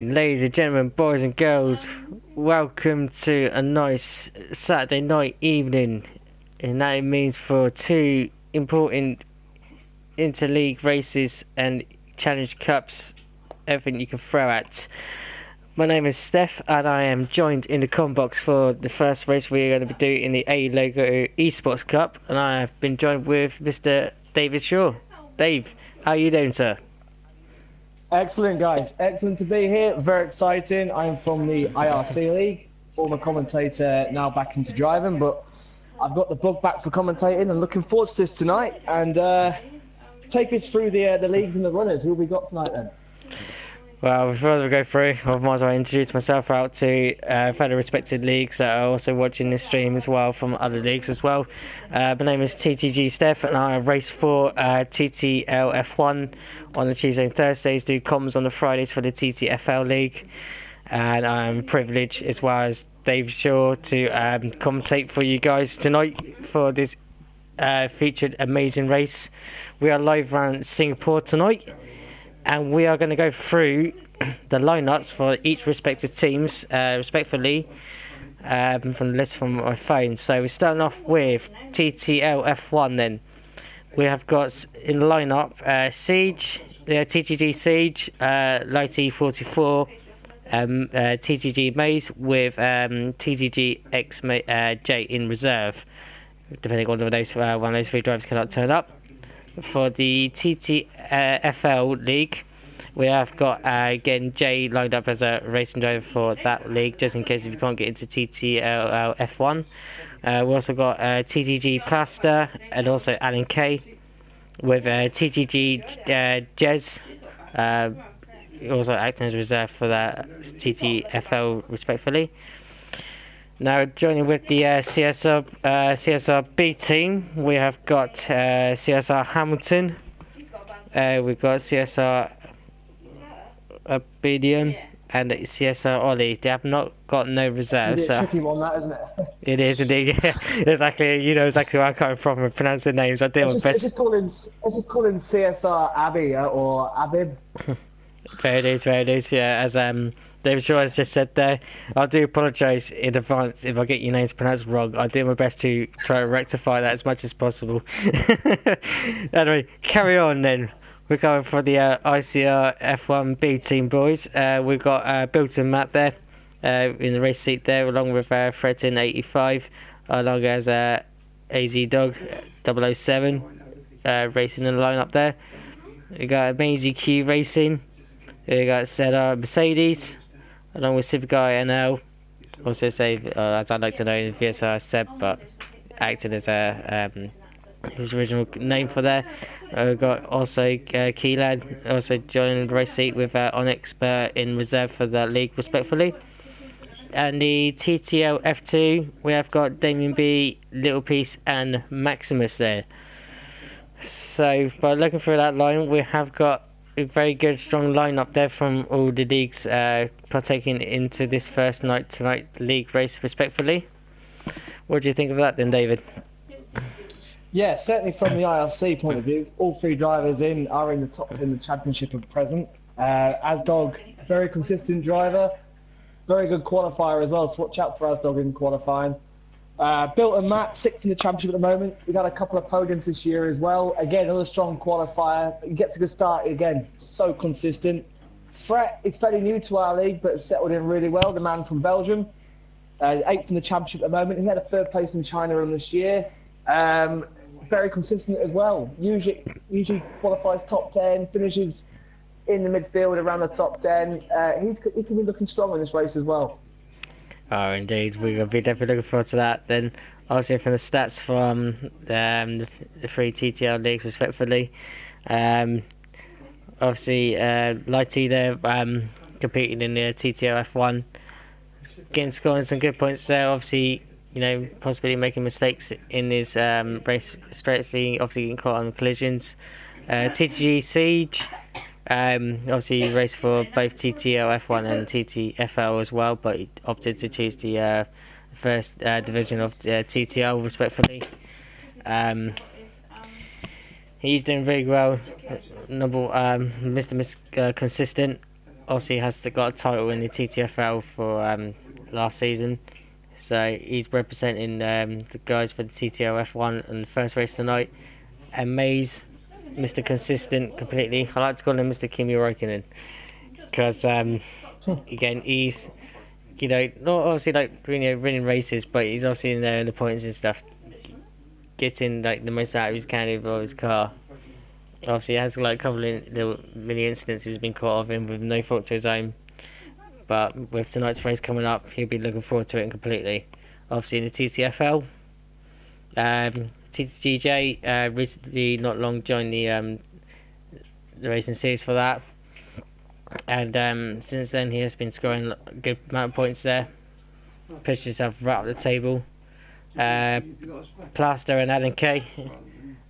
Ladies and gentlemen, boys and girls, welcome to a nice Saturday night evening, and that means for two important interleague races and challenge cups, everything you can throw at. My name is Steph, and I am joined in the com box for the first race we're going to be doing in the ALogo Esports Cup, and I have been joined with Mr. David Shaw. Dave, how are you doing, sir? Excellent, guys. Excellent to be here. Very exciting. I'm from the IRC League, former commentator, now back into driving, but I've got the bug back for commentating and looking forward to this tonight. And take us through the leagues and the runners. Who have we got tonight then? Well, before we go through, I might as well introduce myself out to fellow respected leagues that are also watching this stream as well from other leagues as well. My name is TTG Steph, and I race for TTL F1 on the Tuesday and Thursdays, do comms on the Fridays for the TTFL League, and I'm privileged as well as Dave Shaw to commentate for you guys tonight for this featured amazing race. We are live around Singapore tonight, and we are going to go through the lineups for each respective teams, respectfully, from the list from my phone. So we're starting off with TTL F1 then. We have got in the lineup Siege, TTG Siege, Lighty 44, TTG Maze with TTG XJ in reserve, depending on whether one of those three drivers cannot turn up. For the TTFL League, we have got again Jay lined up as a racing driver for that league, just in case if you can't get into TTL F1. We also got TTG Plaster and also Alan K with TTG Jez, also acting as reserve for that TTFL respectfully. Now joining with the CSR B team, we have got CSR Hamilton, we've got CSR Abedian and CSR Ollie. They have not got no reserves. It's a tricky one, that, isn't it? It is indeed, yeah. Exactly. You know exactly where I'm coming from and pronouncing names. I do my best. Let's just call him CSR Abby or Abib. Very nice, yeah. As David Shaw has just said there, I do apologise in advance if I get your names pronounced wrong. I do my best to try to rectify that as much as possible. Anyway, carry on then. We're going for the ICR F1 B team, boys. We've got Bilt and Matt there in the race seat there, along with Fredton 85, along as AZ Dog 007 racing in the lineup there. We got Maisie Q Racing. We got Zedar Mercedes, along with Civic Guy NL. Also say, as I'd like to know in VSR Seb, but acted as his original name for there. We've got also Keelan, also joining the race seat with Onyx in reserve for the league, respectfully. And the TTL F2, we have got Damien B, Little Piece, and Maximus there. So, by looking through that line, we have got a very good, strong lineup there from all the leagues partaking into this first night tonight league race, respectfully. What do you think of that then, David? Yeah, certainly from the IRC point of view, all three drivers are in the top 10 of the championship at present. Asdog, very consistent driver, very good qualifier as well, so watch out for Asdog in qualifying. Bilt and Matt, sixth in the championship at the moment. We've got a couple of podiums this year as well. Again, another strong qualifier. He gets a good start again, so consistent. Fret is fairly new to our league, but has settled in really well, the man from Belgium. Eighth in the championship at the moment. He had a third place in China run this year. Very consistent as well. Usually qualifies top 10, finishes in the midfield around the top 10. He can be looking strong in this race as well. Oh, indeed. We'll be definitely looking forward to that. Then, also from the stats from the three TTL leagues, respectively. Obviously, Lighty there competing in the TTL F1, scoring some good points there. Obviously, you know, possibly making mistakes in his race straightly, obviously getting caught on collisions. TTG Siege, obviously he raced for both TTL F1 and TTFL as well, but he opted to choose the first division of TTL, respectfully. He's doing very well. Mr. Consistent. obviously has got a title in the TTFL for last season. So he's representing the guys for the TTL F1 and the first race tonight. And Mays, Mr. Consistent completely. I like to call him Mr. Kimi Räikkönen because again he's not obviously like winning races, but he's obviously in there in the points and stuff, getting like the most out of his can of his car. Obviously, he has like a couple of little mini incidents he's been caught off in with no fault to his own. But with tonight's race coming up, he'll be looking forward to it completely. Obviously, in the TTFL, TTGJ recently, not long, joined the racing series for that. And since then, he has been scoring a good amount of points there. Pushed himself right up the table. Plaster and Alan Kay.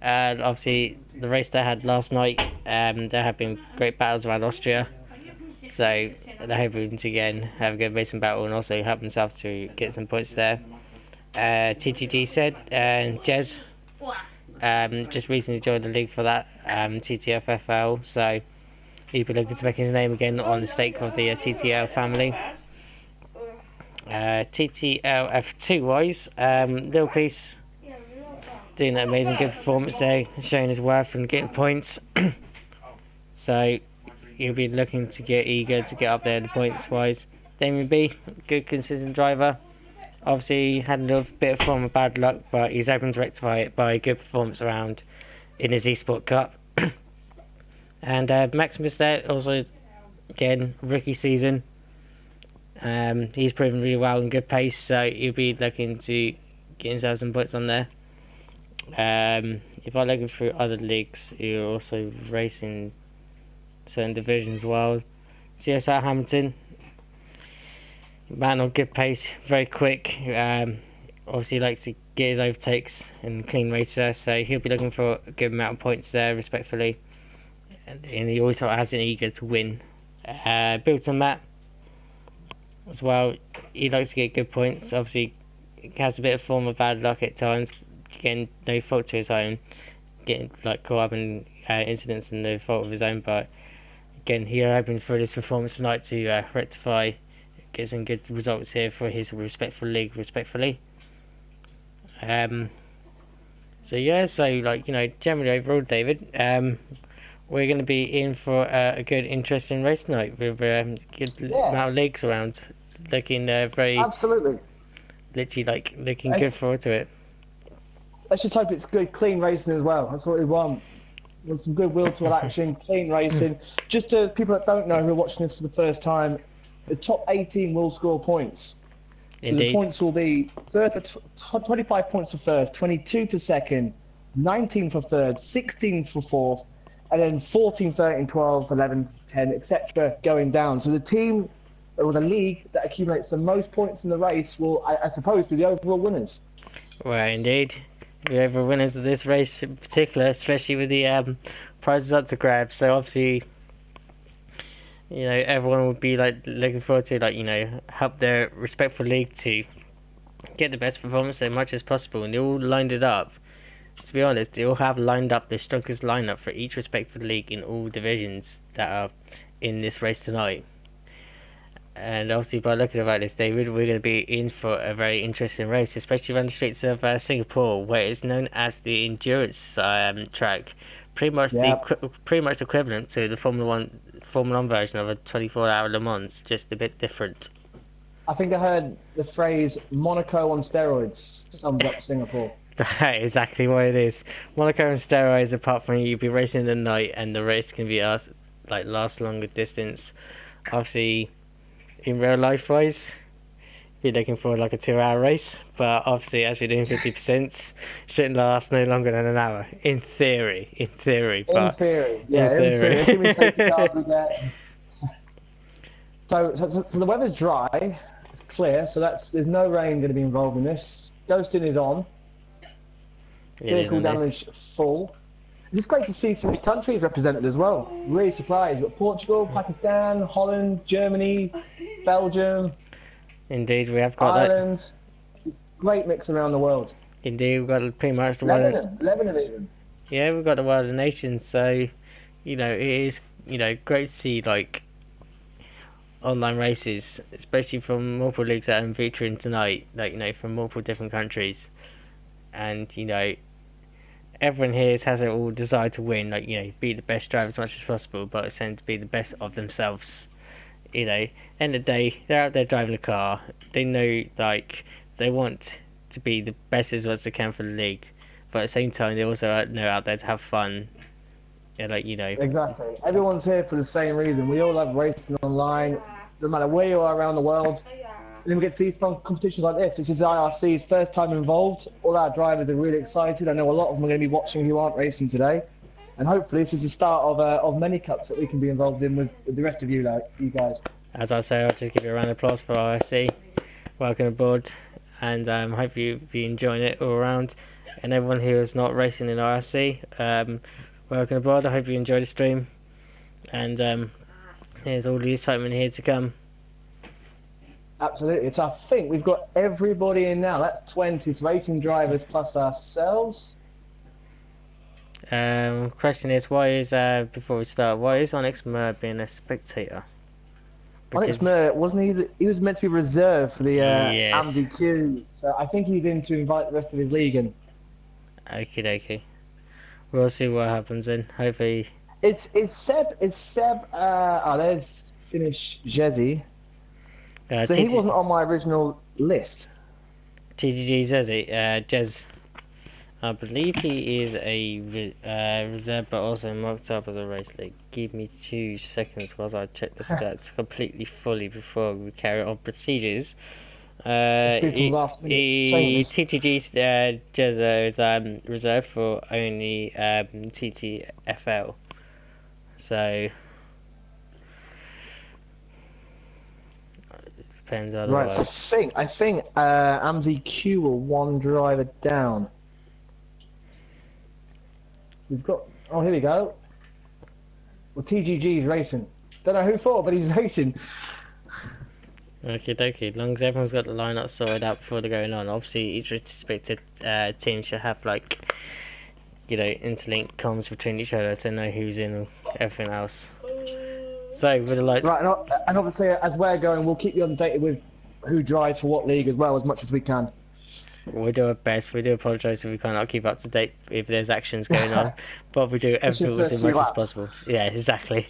And obviously, the race they had last night, there have been great battles around Austria. So they're hoping to again have a good racing battle and also help themselves to get some points there. TTG said and Jez just recently joined the league for that TTFL, so he'll be looking to make his name again on the stake of the TTL family. TTL F2 wise, Lil Peace doing an amazing good performance there, showing his worth and getting points. So he'll be looking to get eager to get up there the points wise. Damien B, good consistent driver. Obviously had a little bit of form of bad luck, but he's hoping to rectify it by a good performance around in his Esport Cup. And Maximus there, also again rookie season. He's proven really well and good pace, so he'll be looking to get himself some points on there. If I look through other leagues, you're also racing certain divisions as well. CSR Hamilton, man on good pace, very quick. Obviously likes to get his overtakes and clean racer, so he'll be looking for a good amount of points there, respectfully. And he also has an eager to win. Built on Matt as well, he likes to get good points. Obviously, he has a bit of form of bad luck at times, getting no fault to his own, getting like caught up in incidents and no fault of his own. But again, he's hoping for this performance tonight to rectify, get some good results here for his respectful league, respectfully. So yeah, generally overall, David, we're going to be in for a good, interesting race tonight with good amount of leagues around, looking very absolutely, literally looking good forward to it. Let's just hope it's good, clean racing as well. That's what we want. We want some good will-to-will action, clean racing. Just to people that don't know who are watching this for the first time, the top 18 will score points. Indeed. So the points will be 25 points for first, 22 for second, 19 for third, 16 for fourth, and then 14, 13, 12, 11, 10, etc. going down. So the team or the league that accumulates the most points in the race will, I suppose, be the overall winners. Well, indeed. The overall winners of this race in particular, especially with the prizes up to grab. So obviously, everyone would be looking forward to help their respectful league to get the best performance as much as possible, and they all lined it up. To be honest, they all have lined up the strongest lineup for each respective league in all divisions that are in this race tonight. And obviously, by looking about this, David, we're going to be in for a very interesting race, especially around the streets of Singapore, where it's known as the endurance track, pretty much equivalent to the Formula One version of a 24-hour Le Mans, just a bit different. I think I heard the phrase "Monaco on steroids" sums up Singapore. That's exactly what it is. Monaco and steroids, apart from you'll be racing in the night, and the race can be last longer distance. Obviously, in real life wise, you're looking for a 2-hour race, but obviously as you're doing 50%, shouldn't last no longer than an hour. In theory. In theory. Assuming safety cars we get. So the weather's dry, it's clear, so there's no rain going to be involved in this. Ghosting is on. Vehicle damage full. It's great to see 3 countries represented as well. Really surprised. But Portugal, Pakistan, Holland, Germany, Belgium. Indeed, we have got Ireland. That. Great mix around the world. Indeed, we've got pretty much the Lebanon even. Yeah, we've got the world of nations. So, it is great to see online races, especially from multiple leagues that I'm featuring tonight, like, from multiple different countries. And, everyone here has it all desire to win, like, be the best driver as much as possible, but it's to be the best of themselves. End of the day, they're out there driving a car. They know, like, they want to be the best as much as they can for the league, but at the same time, they also know out there to have fun. Exactly. Everyone's here for the same reason. We all love racing online, no matter where you are around the world. And then we get to see fun competitions like this. This is IRC's first time involved. All our drivers are really excited. I know a lot of them are going to be watching who aren't racing today. And hopefully this is the start of many cups that we can be involved in with the rest of you guys. As I say, I'll just give you a round of applause for IRC. Welcome aboard, and hope you be enjoying it all around. And everyone who is not racing in IRC, welcome aboard. I hope you enjoy the stream, and there's all the excitement here to come. Absolutely. So I think we've got everybody in now. That's 20. It's 18 drivers plus ourselves. Question is, before we start, why is Onyx Mer being a spectator? Onyx Mer, wasn't he? He was meant to be reserved for the yes. MDQ. So I think he's in to invite the rest of his league in. Okie dokie. We'll see what happens then. Hopefully. Is Seb? There's Finnish Jezzy. So he wasn't on my original list. TTG Zezzy, Jez. I believe he is a reserve, but also marked up as a race league. Give me 2 seconds whilst I check the stats completely fully before we carry on procedures. TTG Jez is reserved for only TTFL. So it depends otherwise. Right, so I think AMZQ were one driver down. We've got... Oh, here we go. Well, TGG's racing. Don't know who for, but he's racing. Okie dokie. As long as everyone's got the lineup sorted out before they're going on. Obviously, each respective team should have, like, interlinked comms between each other to know who's in and everything else. So, with the lights... Right, and obviously, as we're going, we'll keep you updated with who drives for what league as well, as much as we can. We'll do our best. We do apologise if we cannot keep up to date if there's actions going on, but we do everything as much as possible. Yeah, exactly.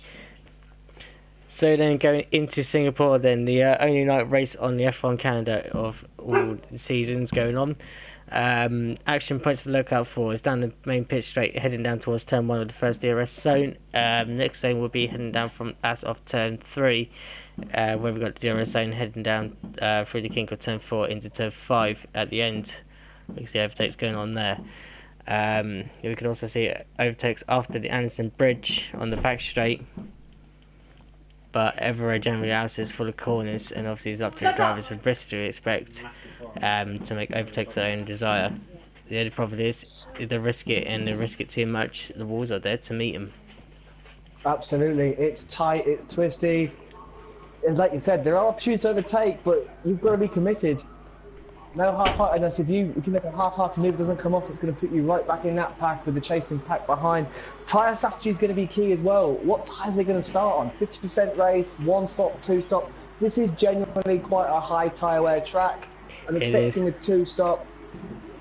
So then going into Singapore, then the only night race on the F1 calendar of all the seasons going on. Action points to look out for is down the main pit straight, heading down towards turn 1 of the first DRS zone. Next zone will be heading down from as of turn 3. Where we've got the DRS zone heading down through the kink of turn 4 into turn 5 at the end. We can see overtakes going on there. We can also see overtakes after the Anderson Bridge on the back straight. But everywhere generally else is full of corners, and obviously it's up to the drivers of risk to expect to make overtakes their own desire. The only problem is if they risk it and they risk it too much, the walls are there to meet them. Absolutely. It's tight, it's twisty. And like you said, there are opportunities to overtake, but you've got to be committed. No half-heartedness. If you can make a half-hearted move, it doesn't come off, it's going to put you right back in that pack with the chasing pack behind. Tyre strategy is going to be key as well. What tyres are they going to start on? 50% race, 1 stop, 2 stop. This is genuinely quite a high tyre wear track. I'm expecting a 2 stop.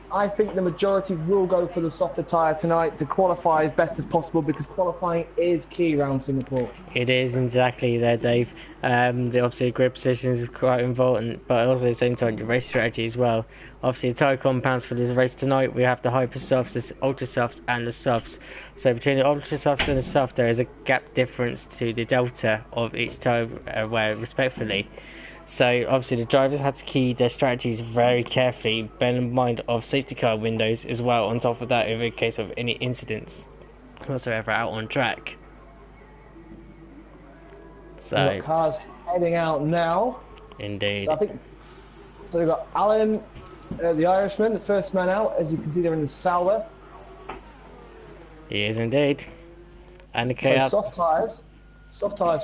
I think the majority will go for the softer tyre tonight to qualify as best as possible, because qualifying is key around Singapore. It is exactly there, Dave. Obviously, grid position is quite important, but also at the same time, the race strategy as well. Obviously, the tyre compounds for this race tonight, we have the hyper softs, the ultra softs, and the softs. So between the ultra softs and the soft, there is a gap difference to the delta of each tyre wear, respectively. So obviously the drivers had to key their strategies very carefully, bearing in mind of safety car windows as well, on top of that in case of any incidents whatsoever out on track. So we've got cars heading out now. Indeed. So we've got Alan, the Irishman, the first man out, as you can see there in the Sauber. He is indeed. And the so soft tyres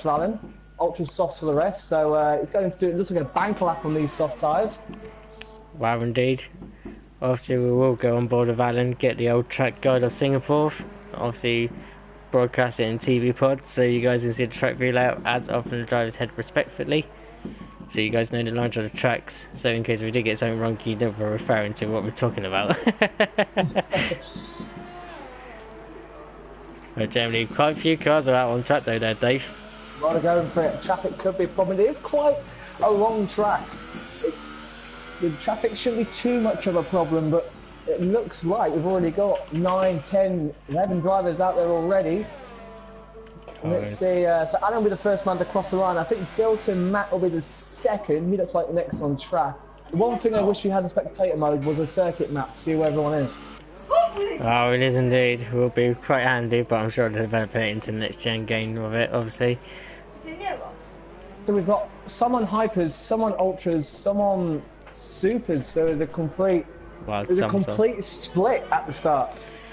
for Alan. Ultra softs for the rest, so it's going to do it. Looks like a bank lap on these soft tyres. Wow, indeed. Obviously, we will go on board with Alan, get the old track guide of Singapore. Obviously, broadcast it in TV pods, so you guys can see the track view layout as often the drivers head respectfully. So you guys know the lines of the tracks, so in case we do get something wrong, you know we're referring to what we're talking about. But generally, quite a few cars are out on track though there, Dave. A lot of going for it. Traffic could be a problem. It is quite a long track. The traffic shouldn't be too much of a problem, but it looks like we've already got 9, 10, 11 drivers out there already. And let's see, so Alan will be the first man to cross the line. I think Bilton Matt will be the second. He looks like the next on track. The one thing I wish we had in spectator mode was a circuit map to see where everyone is. Oh, it is indeed. It will be quite handy, but I'm sure they'll develop it into the next gen game of it, obviously. So we've got some on hypers, some on ultras, some on supers, so there's a complete split at the start.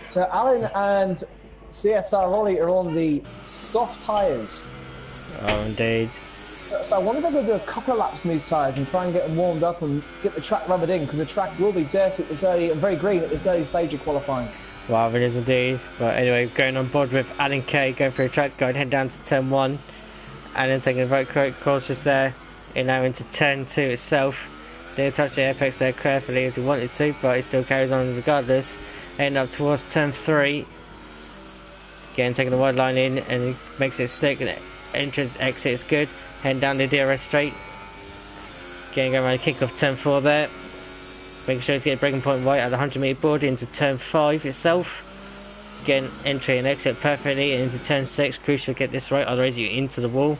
So Alan and CSR Ollie are on the soft tyres. Oh, indeed. So I wonder if they're going to do a couple of laps in these tyres and try and get them warmed up and get the track rubbered in, because the track will be dirty at this early and very green at this early stage of qualifying. Wow, it is indeed. But anyway, going on board with Alan K, going for a track guide, head down to turn 1, and then taking a very correct course just there, and now into turn 2 itself. Didn't touch the apex there carefully as he wanted to, but he still carries on regardless. Heading up towards turn 3. Again, taking the wide line in, and he makes it stick, and entrance exit is good. Heading down the DRS straight. Again, going around the kick off turn 4 there. Making sure he's getting breaking point right at the 100-metre board into turn 5 itself. Again, entry and exit perfectly into turn 6. Crucial to get this right, otherwise you're into the wall.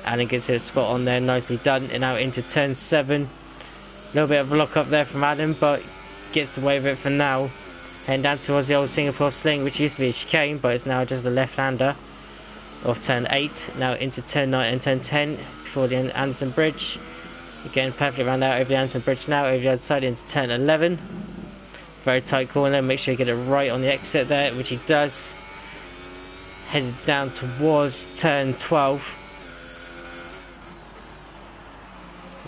And it gets his spot on there, nicely done. And now into turn 7. A little bit of a lock up there from Adam, but gets away with it for now. Heading down towards the old Singapore Sling, which used to be a chicane, but it's now just a left-hander. Off turn 8, now into turn 9 and turn 10 before the Anderson Bridge. Again, perfectly around out over the Anderson Bridge now, over the other side into turn 11. Very tight corner, make sure you get it right on the exit there, which he does. Headed down towards turn 12.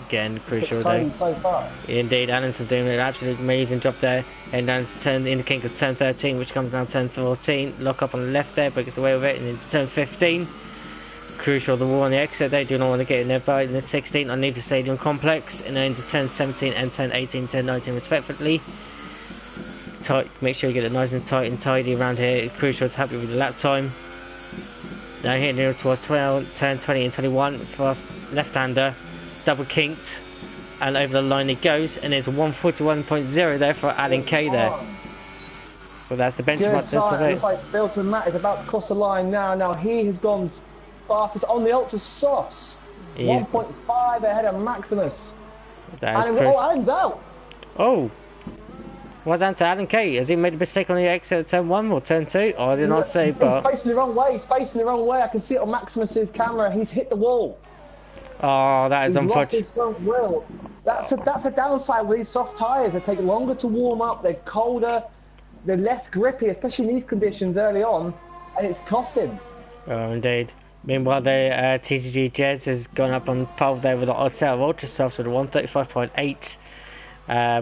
Again, crucial though. So far. Indeed, Anderson doing an absolute amazing job there. And down to turn in the kink of turn 13, which comes down turn 14. Lock up on the left there, but gets away with it, and into turn 15. Crucial, the wall on the exit. They do not want to get in there by the 16 underneath the stadium complex, and then into turn 17 and turn 18, turn 19 respectively. Tight, make sure you get it nice and tight and tidy around here. Crucial to help you with the lap time. Now hitting towards 12, turn 20 and 21, fast left-hander, double kinked, and over the line it goes, and it's a 141.0 there for Alan K there. So that's the benchmark. It looks like Bilton Matt is about to cross the line now. Now he has gone fastest on the ultra softs. 1.5 ahead of Maximus. Alan's out. Oh. What's that to Alan K? Has he made a mistake on the exit of turn 1 or turn 2? Oh, I did not say, but... He's facing the wrong way. He's facing the wrong way. I can see it on Maximus's camera. He's hit the wall. Oh, that is unfortunate. Lost his front wheel. That's a downside with these soft tyres. They take longer to warm up. They're colder. They're less grippy, especially in these conditions early on, and it's cost him. Oh, indeed. Meanwhile, the TTG Jez has gone up on pole there with a set of ultra softs with a 135.8.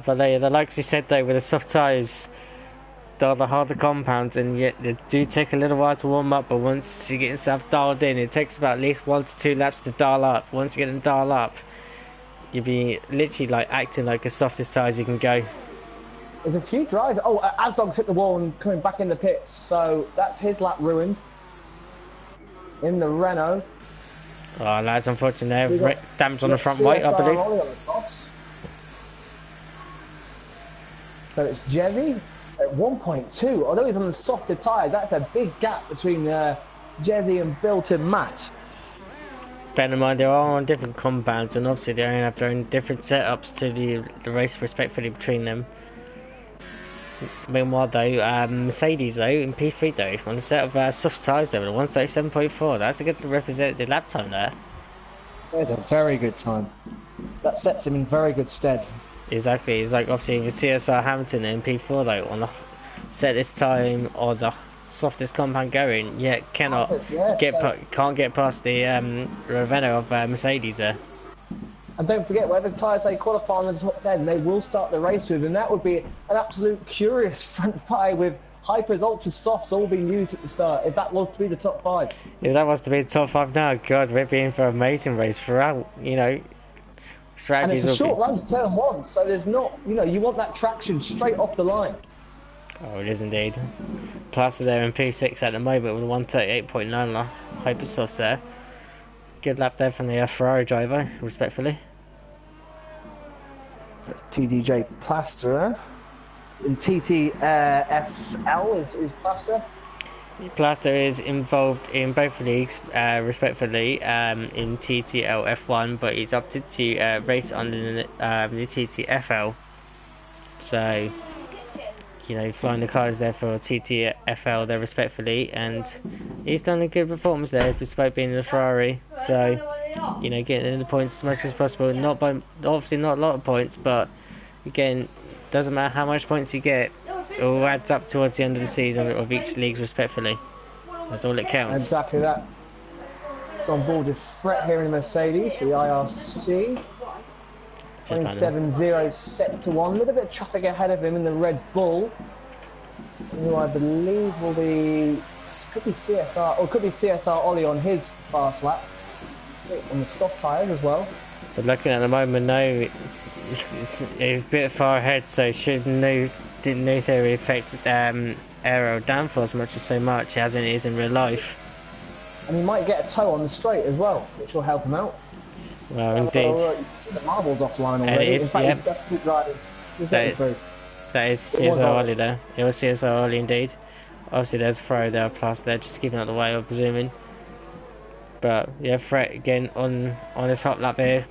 But they, like you said though, with the soft tyres, they're the harder compounds, and yet they do take a little while to warm up. But once you get yourself dialed in, it takes about at least 1 to 2 laps to dial up. Once you get them dialed up, you'll be literally like acting like as soft as tyres you can go. There's a few drivers. Oh, Asdog's hit the wall and coming back in the pits, so that's his lap ruined. In the Renault. Oh, that's unfortunate there. Damage on the front right, I believe. On the softs. So it's Jezzy at 1.2. Although he's on the softer tyre, that's a big gap between Jezzy and Bilton Matt. Bear in mind, they are on different compounds, and obviously they only have their own different setups to the race respectfully between them. Meanwhile though, Mercedes though, in P3 though, on a set of soft tyres there with a 137.4, that's a good representative lap time there. It's a very good time. That sets him in very good stead. Exactly, it's like obviously with CSR Hamilton in P4 though, on the setlist time or the softest compound going, yet can't get past the Renault of Mercedes there. And don't forget, whatever tyres they qualify on the top 10, they will start the race with, and that would be an absolute curious front five with Hypers, Ultra Softs all being used at the start. If that was to be the top 5. If that was to be the top 5 now, God, we're being for an amazing race throughout, you know. And it's Strategies a will short be... run to turn 1, so there's not, you know, you want that traction straight off the line. Oh, it is indeed. Plus they're in P6 at the moment with a 138.9 Hypersofts there. Good lap there from the Ferrari driver, respectfully. That's TDJ Plasterer. And TTFL is Plaster. Plaster is involved in both leagues, respectfully, in TTL F1, but he's opted to race under the TTFL. So, you know, flying the cars there for TTFL there, respectfully, and he's done a good performance there, despite being in a Ferrari. So, you know, getting in the points as much as possible. Not by, obviously, not a lot of points, but again, doesn't matter how much points you get. It all adds up towards the end of the season of each league, respectfully. That's all it counts. Exactly that. Just on board with Fret here in Mercedes for the IRC. 27-0 set to 1. A little bit of traffic ahead of him in the Red Bull, who I believe will be, could be CSR, or could be CSR Ollie on his fast lap. On the soft tyres as well. But looking at the moment, no, it's a bit far ahead, so didn't no theory affect aero downforce much as so much as it is in real life. And he might get a toe on the straight as well, which will help him out. Well, indeed. You can see the marbles offline already. Is, in fact, yep. he's best keep driving. That is CSR Ollie there. It was CSR Ollie indeed. Obviously there's a throw there, plus they're just keeping out the way, I'm presuming. But yeah, Fret again on his hot lap here.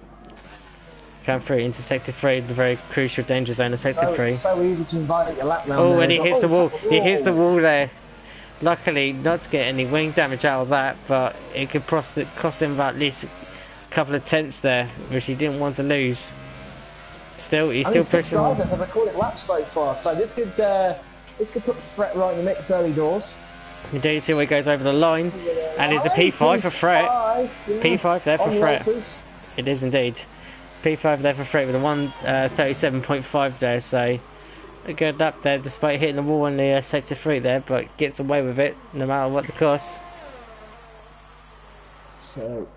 Come through into sector 3, the very crucial danger zone of sector 3. So easy to invite your lap round. Oh, and he hits the wall. He hits the wall there. Luckily, not to get any wing damage out of that, but it could cost him about at least a couple of tenths there, which he didn't want to lose. Still, he's still pushing. Drivers have recorded laps so far, so this could put Fret right in the mix early doors. Indeed, see where he goes over the line, and it's a P5 for Fret. Yeah. P5 there for Fret. The It is indeed. P5 there for Fret with a 137.5 there, so a good lap there despite hitting the wall on the sector 3 there, but gets away with it no matter what the cost. So,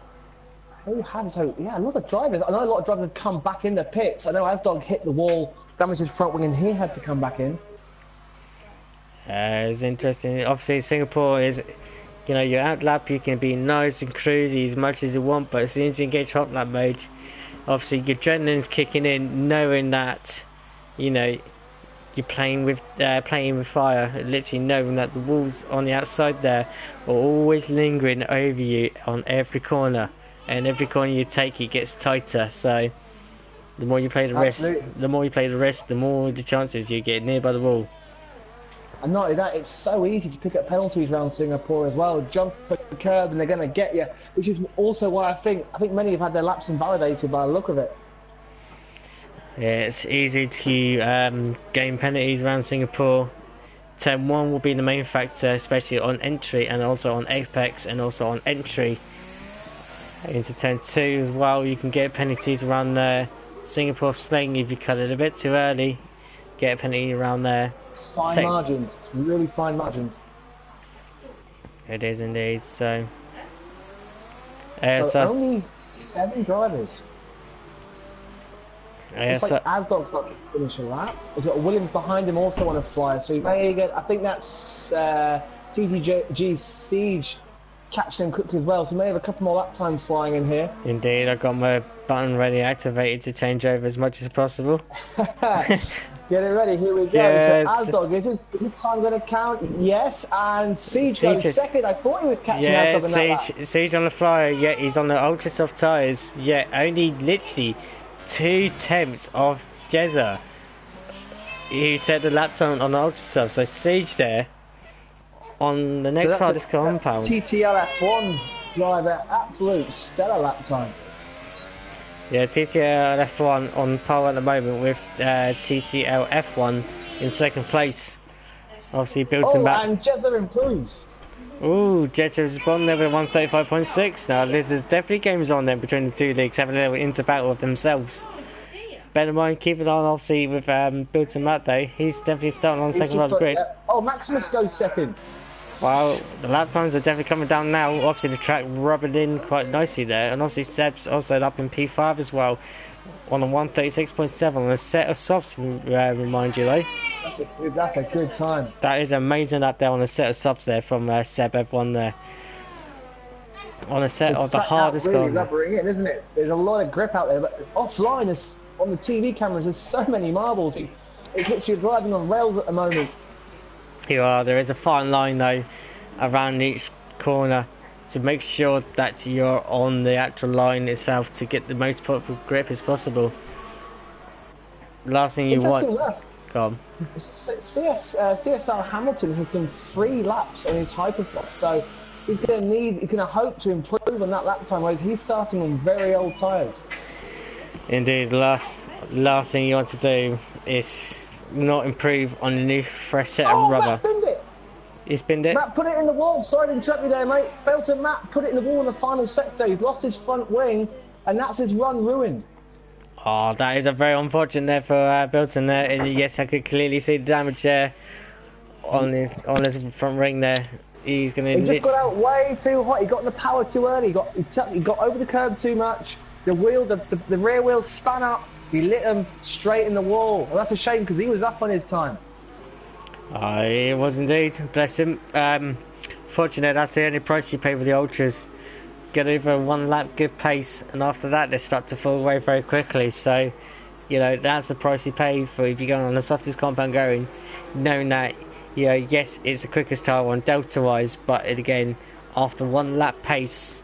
yeah, a lot of drivers. I know a lot of drivers have come back in the pits. I know Asdog hit the wall, damaged his front wing, and he had to come back in. It's interesting. Obviously, Singapore is, you know, you're out lap, you can be nice and cruisy as much as you want, but as soon as you engage hot lap mode, obviously your adrenaline's kicking in, knowing that, you know, you're playing with fire, literally knowing that the walls on the outside there are always lingering over you on every corner, and every corner you take it gets tighter. So the more you play the risk, the more the chances you get near by the wall. And not only that, it's so easy to pick up penalties around Singapore as well. Jump the curb and they're going to get you, which is also why I think many have had their laps invalidated by the look of it. Yeah, it's easy to gain penalties around Singapore. Turn 1 will be the main factor, especially on entry and also on apex and also on entry. Into turn 2 as well, you can get penalties around there. Singapore sling if you cut it a bit too early. Get a penalty around there. Fine margins, really fine margins. It is indeed, so only 7 drivers. It's like Asdog's got to finish a lap. He's got Williams behind him also on a flyer, so he may get, I think that's TTG Siege catching him quickly as well, so we may have a couple more lap times flying in here. Indeed, I've got my button ready activated to change over as much as possible. Get it ready, here we go. Yes. So Asdog, is this time going to count? Yes, and Siege goes second. I thought he was catching Asdog in that lap. Siege on the flyer, yeah, he's on the ultra soft tyres, yeah, only literally 2 tenths of Jezza, who set the lap time on the ultra soft, so Siege there on the next hardest compound. TTL F1 driver, absolute stellar lap time. Yeah, TTL F1 on par at the moment with TTL F1 in second place. Obviously builds him back. And Jezza improves. Ooh, Jezza's on there with 135.6 now. There's definitely games on there between the two leagues, having a little inter-battle of themselves. Bear in mind, keep it on obviously with Bilton Matt though. He's definitely starting on the second row of the grid. Oh, Maximus goes second. Well, the lap times are definitely coming down now. Obviously, the track rubbing in quite nicely there, and obviously Seb's also up in P5 as well, on a 136.7 on a set of softs. Remind you, though. That's a good time. That is amazing up there on a set of softs there from Seb F1 there. On a set of the hardest really rubbering in, isn't it? There's a lot of grip out there, but offline, on the TV cameras, there's so many marbles. It's literally driving on rails at the moment. There is a fine line though around each corner to make sure that you're on the actual line itself to get the most proper grip as possible. Last thing you want. Go on. CSR Hamilton has done 3 laps on his hypersoft, so he's going to hope to improve on that lap time, whereas he's starting on very old tyres. Indeed, last thing you want to do is not improve on the new fresh set of rubber. Matt binned it. He's binned it? Matt put it in the wall. Sorry to interrupt you there, mate. Belton Matt put it in the wall in the final sector. He's lost his front wing, and that's his run ruined. Oh, that is a very unfortunate there for Belton there. And yes, I could clearly see the damage there on his front ring there. He's going to... He just got out way too hot. He got in the power too early. He got over the curb too much. The rear wheel spun up. He lit him straight in the wall. Well, that's a shame because he was up on his time. He was indeed. Bless him. Fortunately, that's the only price you pay for the ultras. Get over 1 lap, good pace, and after that they start to fall away very quickly. So, that's the price you pay for if you're going on the softest compound going, knowing that, yes, it's the quickest tyre one delta-wise, but again, after 1 lap pace,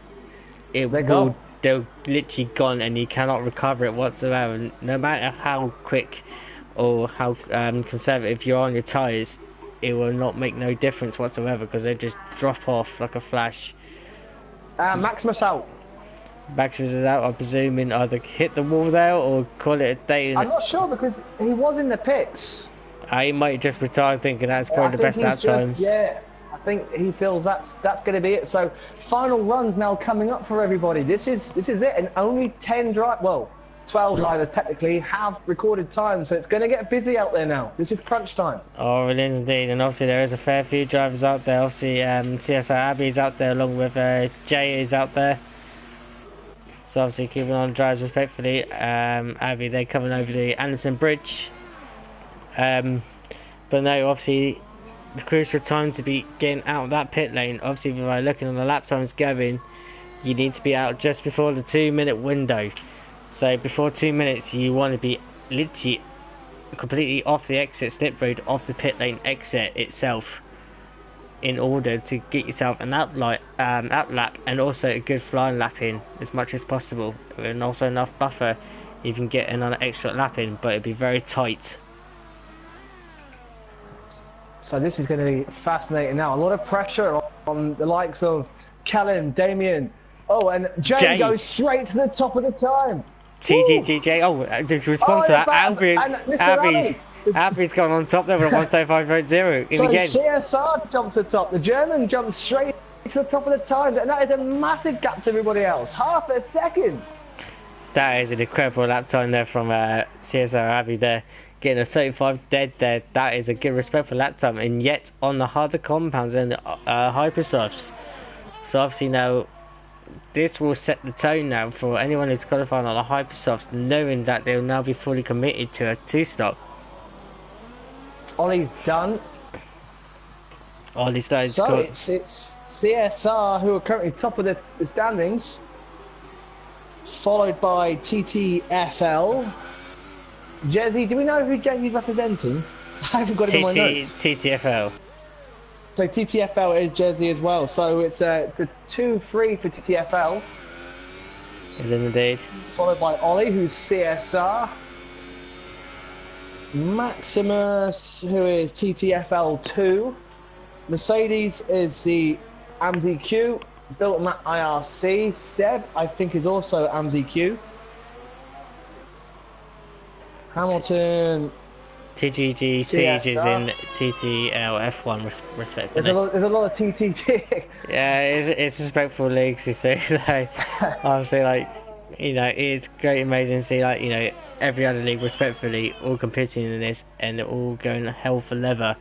they're literally gone and you cannot recover it whatsoever. No matter how quick or how conservative you are on your tyres, it will not make no difference whatsoever because they just drop off like a flash. Maximus out. Maximus is out, I'm presuming either hit the wall there or call it a day. I'm not sure because he was in the pits. He might just retire thinking that's probably the best lap times. Yeah, I think he feels that's going to be it. So final runs now coming up for everybody. This is it, and only 12 drivers technically have recorded time, so it's going to get busy out there now. This is crunch time. Oh, it is indeed, and obviously there is a fair few drivers out there. Obviously, CSR Abby's out there along with Jay is out there. So obviously keeping on drives respectfully. Abby, they're coming over the Anderson Bridge. But no, obviously the crucial time to be getting out of that pit lane. Obviously, by looking on the lap times going, you need to be out just before the 2-minute window. So before 2 minutes, you want to be literally completely off the exit slip road, off the pit lane exit itself, in order to get yourself an out lap and also a good flying lap in as much as possible, and also enough buffer you can get another extra lap in, but it'd be very tight. So this is going to be fascinating now. A lot of pressure on the likes of Kellen, Damien. Oh, and Jay goes straight to the top of the time. TTGJ. To respond to that, Abby's gone on top there with a 135.0. So again, CSR jumps to the top. The German jumps straight to the top of the time, and that is a massive gap to everybody else. Half a second. That is an incredible lap time there from CSR Abby there. Getting a 35 dead there. That is a good respectful lap time, and yet on the harder compounds and hypersofts. So obviously now, this will set the tone now for anyone who's qualifying on the hypersofts, knowing that they'll now be fully committed to a 2-stop. Ollie's done. Ollie's done. So it's CSR who are currently top of the standings, followed by TTFL. Jezzy, do we know who Jezzy's representing? I haven't got it in my notes. TTFL. So TTFL is Jezzy as well. So it's a 2-3 for TTFL. It is indeed. Followed by Ollie, who's CSR. Maximus, who is TTFL 2. Mercedes is the AMZQ. Built Matt IRC. Seb, I think, is also AMZQ. Hamilton. TTG Siege is in TTL F1 respectively. There's a lot of TTT. Yeah, it's respectful leagues, you see. So obviously, like, it's great, amazing to see, like, every other league respectfully all competing in this, and they're all going hell for leather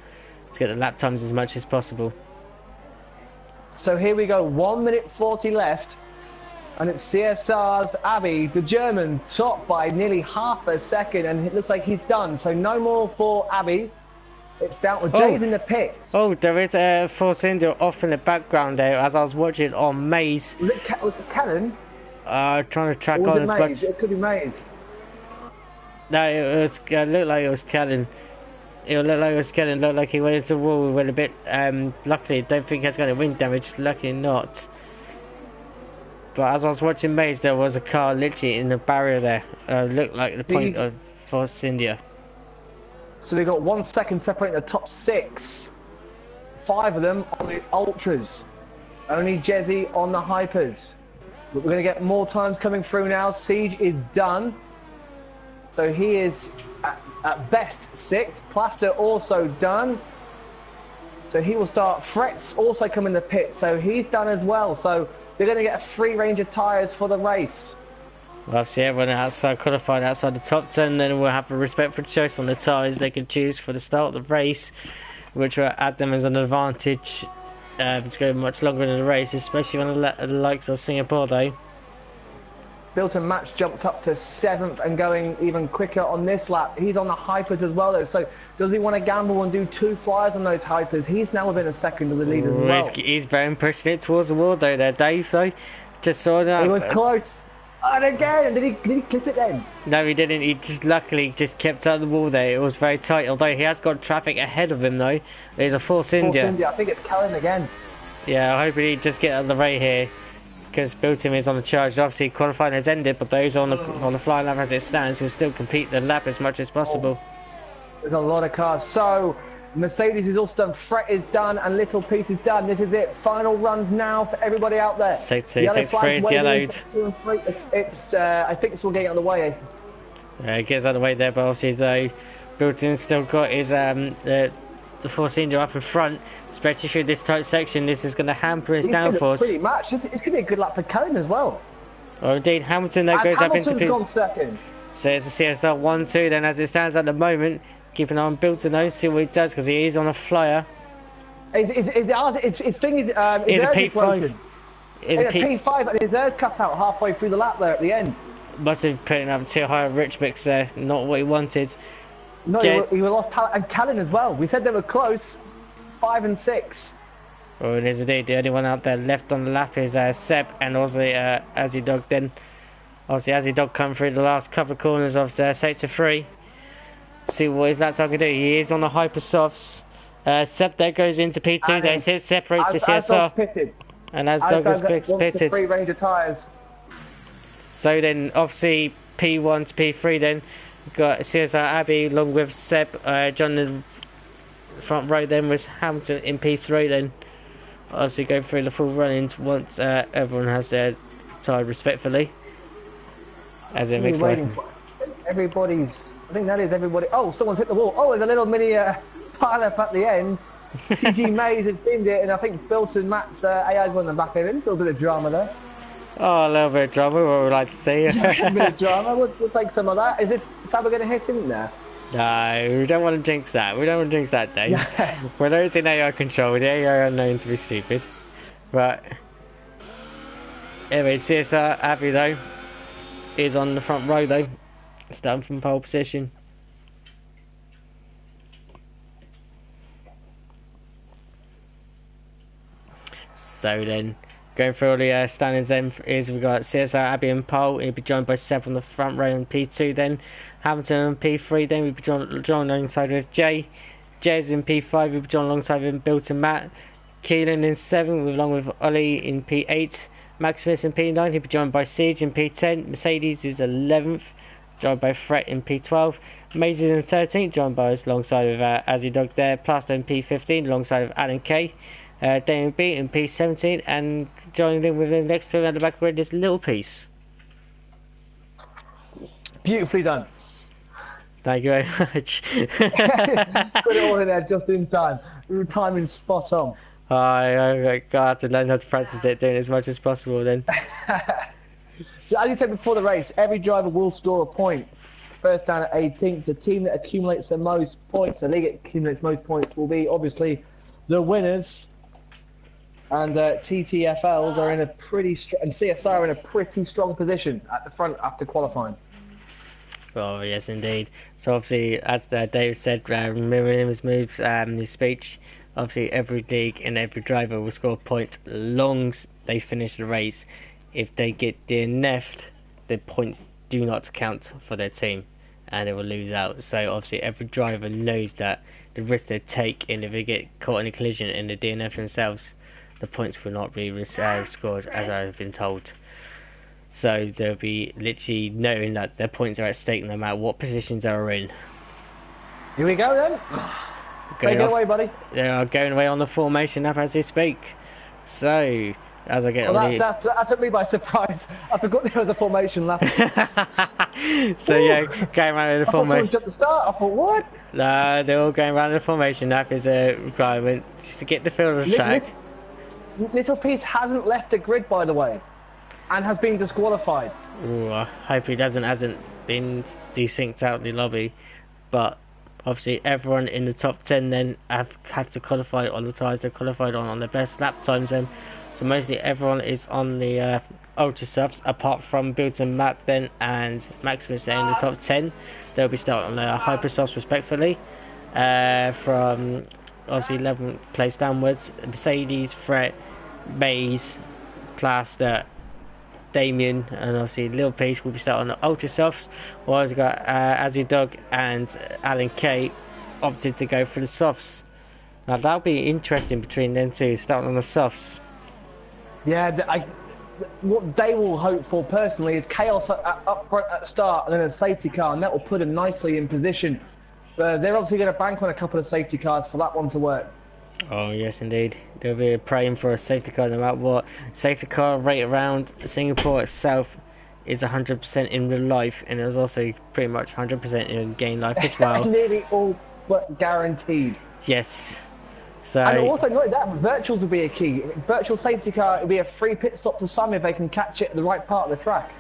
to get the lap times as much as possible. So here we go, 1 minute 40 left, and it's CSR's Abby, the German, top by nearly half a second, and it looks like he's done. So no more for Abby. It's down to Jay's in the pits. Oh, there is a Force India off in the background there as I was watching on Maze. Was it Cannon? Trying to track Or on was as it much. Maze? It could be Maze. No, it looked like it was Cannon. It looked like it was Cannon. Looked like he went into the wall with a bit. Luckily, don't think he's got any wind damage. Luckily not. But as I was watching Maze, there was a car literally in the barrier there. Looked like the point of Force India. So we've got 1 second separating the top 6. 5 of them on the Ultras. Only Jezzy on the Hypers. But we're going to get more times coming through now. Siege is done. So he is at best 6th. Plaster also done. So he will start. Fret's also come in the pit. So he's done as well. So they're going to get a free range of tyres for the race. Well, obviously everyone outside qualified outside the top 10, then we'll have a respectful choice on the tyres they can choose for the start of the race, which will add them as an advantage to go much longer in the race, especially on the likes of Singapore though. Bilton Match jumped up to 7th and going even quicker on this lap. He's on the Hypers as well though, so does he want to gamble and do 2 flyers on those Hypers? He's now within a second of the lead as well. He's very pushing it towards the wall though there, Dave, though. Just saw that. He was close. And again, did he clip it then? No, he didn't. He just luckily just kept out of the wall there. It was very tight, although he has got traffic ahead of him though. There's a Force India. I think it's Callan again. Yeah, I hope he just get out of the way here, because Bilton is on the charge. Obviously, qualifying has ended, but those on the flying lap as it stands will still compete the lap as much as possible. There's a lot of cars. So Mercedes is also done, Fret is done, and Little Piece is done. This is it. Final runs now for everybody out there. Sector 3 is yellowed. It's I think it's all getting out of the way. It gets out of the way there, but obviously though, Bilton's still got his the Force India up in front. Especially through this tight section, this is going to hamper his downforce. Pretty much. It's going to be a good lap for Cohen as well. Oh, indeed, Hamilton that goes Hamilton's up into gone second. So it's a CSR 1-2 then as it stands at the moment. Keep an eye on Bilton though, see what he does, because he is on a flyer. His thing is, his a P5. It's a P5 and his air's cut out halfway through the lap there at the end. Must have put him up too high a rich mix there, not what he wanted. No, he was off Pallet and Callan as well. We said they were close, 5 and 6. Oh, it is indeed. The only one out there left on the lap is Seb and also Azzy Dog then. Obviously Azzy Dog come through the last couple of corners of sector 3. See what his laptop can do. He is on the hyper softs. Seb there goes into P2. There's his separates the CSR. And as Dog is pitted. Free range of tyres. So then obviously P1 to P3 then. We've got CSR Abbey along with Seb. John in the front row then was Hamilton in P3 then. Obviously go through the full run-in once everyone has their tied respectfully. As it makes life. Everybody's, I think that is everybody. Oh, someone's hit the wall. Oh, there's a little mini pile-up at the end. TG Mays has binned it, and I think Bilton Matt's AI's on the back end. A little bit of drama there. Oh, a little bit of drama, what we'd like to see. A bit of drama, we'll take some of that. Is it Saba going to hit him there? No, we don't want to jinx that. We don't want to jinx that, Dave. We're those in AI control. The AI are known to be stupid. But anyway, CSR Abbey though is on the front row though, starting from pole position. So then, going through all the standings then is we've got CSR Abbey and pole. He'll be joined by Seb on the front row in P2 then. Hamilton on P3 then. We'll be joined alongside with Jay. Jay's in P5. We'll be joined alongside with Bilton Matt. Keelan in 7th along with Ollie in P8. Maximus in P9. He'll be joined by Siege in P10. Mercedes is 11th. Joined by Fret in P12. Maze is in 13th. Joined by us alongside with Azzy Dog there. Plaster in P15 alongside with Alan K. Damon B in P17, and joining in with him next to him at the back where this little piece. Beautifully done. Thank you very much. Put it all in there just in time. Timing spot on. I got to learn how to practice it, doing it as much as possible then. So as you said before the race, every driver will score a point. first down at 18th. The team that accumulates the most points, the league that accumulates most points, will be obviously the winners. And TTFLs are in a pretty and CSR are in a pretty strong position at the front after qualifying. Oh yes, indeed. So obviously, as Dave said, mirroring his moves, his speech, obviously every league and every driver will score points long as they finish the race. If they get DNF'd, the points do not count for their team, and they will lose out. So obviously, every driver knows that the risk they take, and if they get caught in a collision and they DNF themselves, the points will not be scored, as I've been told. So they'll be literally knowing that their points are at stake no matter what positions they're in. Here we go then. Take it away, buddy. They are going away on the formation map as we speak. So, as I get on that took me by surprise. I forgot there was a formation lap. So yeah, going around the formation. I thought at the start. I thought, what? No, they're all going around the formation lap is a requirement just to get the feel of the track. Little Piece hasn't left the grid, by the way, and has been disqualified. Ooh, I hope he hasn't been desynced out the lobby, but obviously everyone in the top 10 then have had to qualify on the tyres they've qualified on their best lap times then. So mostly everyone is on the ultra softs apart from Builton Map then and Maximus there in the top 10. They'll be starting on the hyper softs respectfully from obviously 11th place downwards. Mercedes, Fret, Maze, Plaster, Damien, and obviously Lil Peace will be starting on the ultra softs, while we've got Azzy Dog and Alan K opted to go for the softs. Now that'll be interesting between them two, starting on the softs. Yeah, what they will hope for personally is chaos up front at the start and then a safety car, and that will put them nicely in position. They're obviously going to bank on a couple of safety cars for that one to work. Oh yes, indeed. They'll be praying for a safety car no matter what. Safety car rate around Singapore itself is 100% in real life, and it was also pretty much 100% in game life as well. Nearly all but guaranteed. Yes. So, and also, not that, virtuals will be a key. Virtual safety car will be a free pit stop to some if they can catch it at the right part of the track.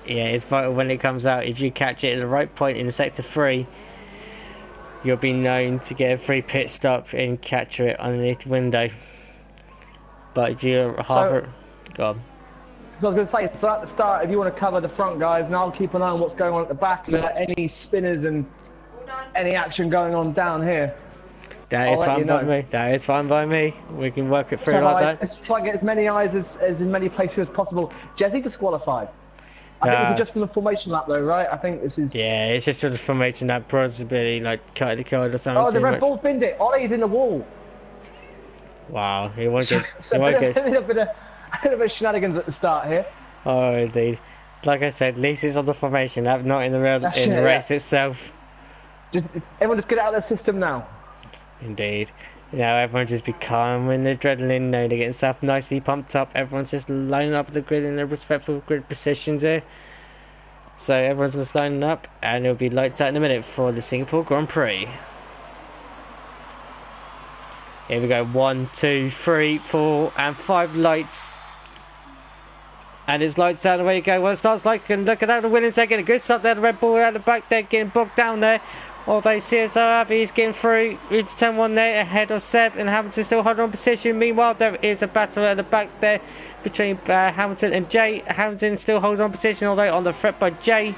Yeah, it's vital when it comes out. If you catch it at the right point in sector 3, you'll be known to get a free pit stop and capture it underneath the window. But if you're half... Go on. I was going to say, so at the start, if you want to cover the front guys, and I'll keep an eye on what's going on at the back, and any spinners and any action going on down here. That is fine by me. That is fine by me. We can work it through so like that. Let's try and get as many eyes as in many places as possible. Jesse disqualified. I think this is just from the formation lap though, right? I think this is... Yeah, it's just from the formation lap. Probably like cut the code or something. Oh, the Red Bull's binned it. Ollie's in the wall. Wow, he won't get... So a bit of shenanigans at the start here. Oh, indeed. Like I said, Lisa's on the formation lap, not in the real race itself. Everyone just get it out of the system now. Indeed. Now everyone just be calm when the adrenaline, they're getting themselves nicely pumped up. Everyone's just lining up the grid in their respectful grid positions here. So everyone's just lining up, and it'll be lights out in a minute for the Singapore Grand Prix. Here we go, 1, 2, 3, 4, and 5 lights. And it's lights out, away you go. Well, it starts like, and look at that, the winners, they're getting a good start there. The Red Bull out the back there, getting bogged down there. Although CSR Abbey is getting through into turn 1 there, ahead of Seb, and Hamilton still holding on position. Meanwhile, there is a battle at the back there between Hamilton and Jay. Hamilton still holds on position, although on the threat by Jay.